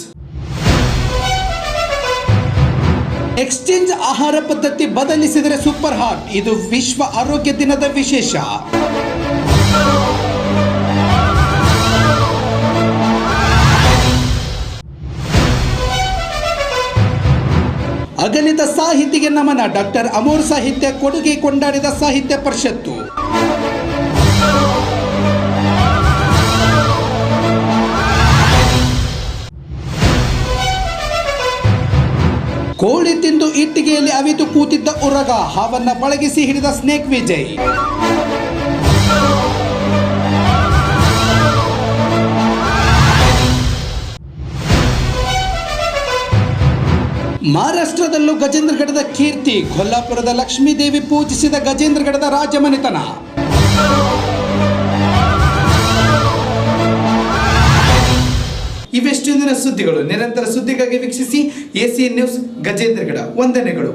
ಎಕ್ಸ್ಚೇಂಜ್ ಆಹಾರ ಪದ್ಧತಿ ಬದಲಿಸಿದರೆ ಸೂಪರ್ ಹಾಟ್, ಇದು ವಿಶ್ವ ಆರೋಗ್ಯ ದಿನದ ವಿಶೇಷ. ಅಗಲಿದ ಸಾಹಿತಿಗೆ ನಮನ, ಡಾಕ್ಟರ್ ಅಮೋರ್ ಸಾಹಿತ್ಯ ಕೊಡುಗೆ ಕೊಂಡಾಡಿದ ಸಾಹಿತ್ಯ ಪರಿಷತ್ತು. ಕೋಳಿ ತಿಂದು ಇಟ್ಟಿಗೆಯಲ್ಲಿ ಅವಿತು ಕೂತಿದ್ದ ಉರಗ, ಹಾವನ್ನ ಪಳಗಿಸಿ ಹಿಡಿದ ಸ್ನೇಕ್ ವಿಜಯ್. ಮಹಾರಾಷ್ಟ್ರದಲ್ಲೂ ಗಜೇಂದ್ರಗಢದ ಕೀರ್ತಿ, ಕೊಲ್ಲಾಪುರದ ಲಕ್ಷ್ಮೀದೇವಿ ಪೂಜಿಸಿದ ಗಜೇಂದ್ರಗಢದ ರಾಜಮನೆತನ. ಇವೆಷ್ಟು ದಿನ ಸುದ್ದಿಗಳು. ನಿರಂತರ ಸುದ್ದಿಗಾಗಿ ವೀಕ್ಷಿಸಿ ACN ನ್ಯೂಸ್ ಗಜೇಂದ್ರಗಢ. ವಂದನೆಗಳು.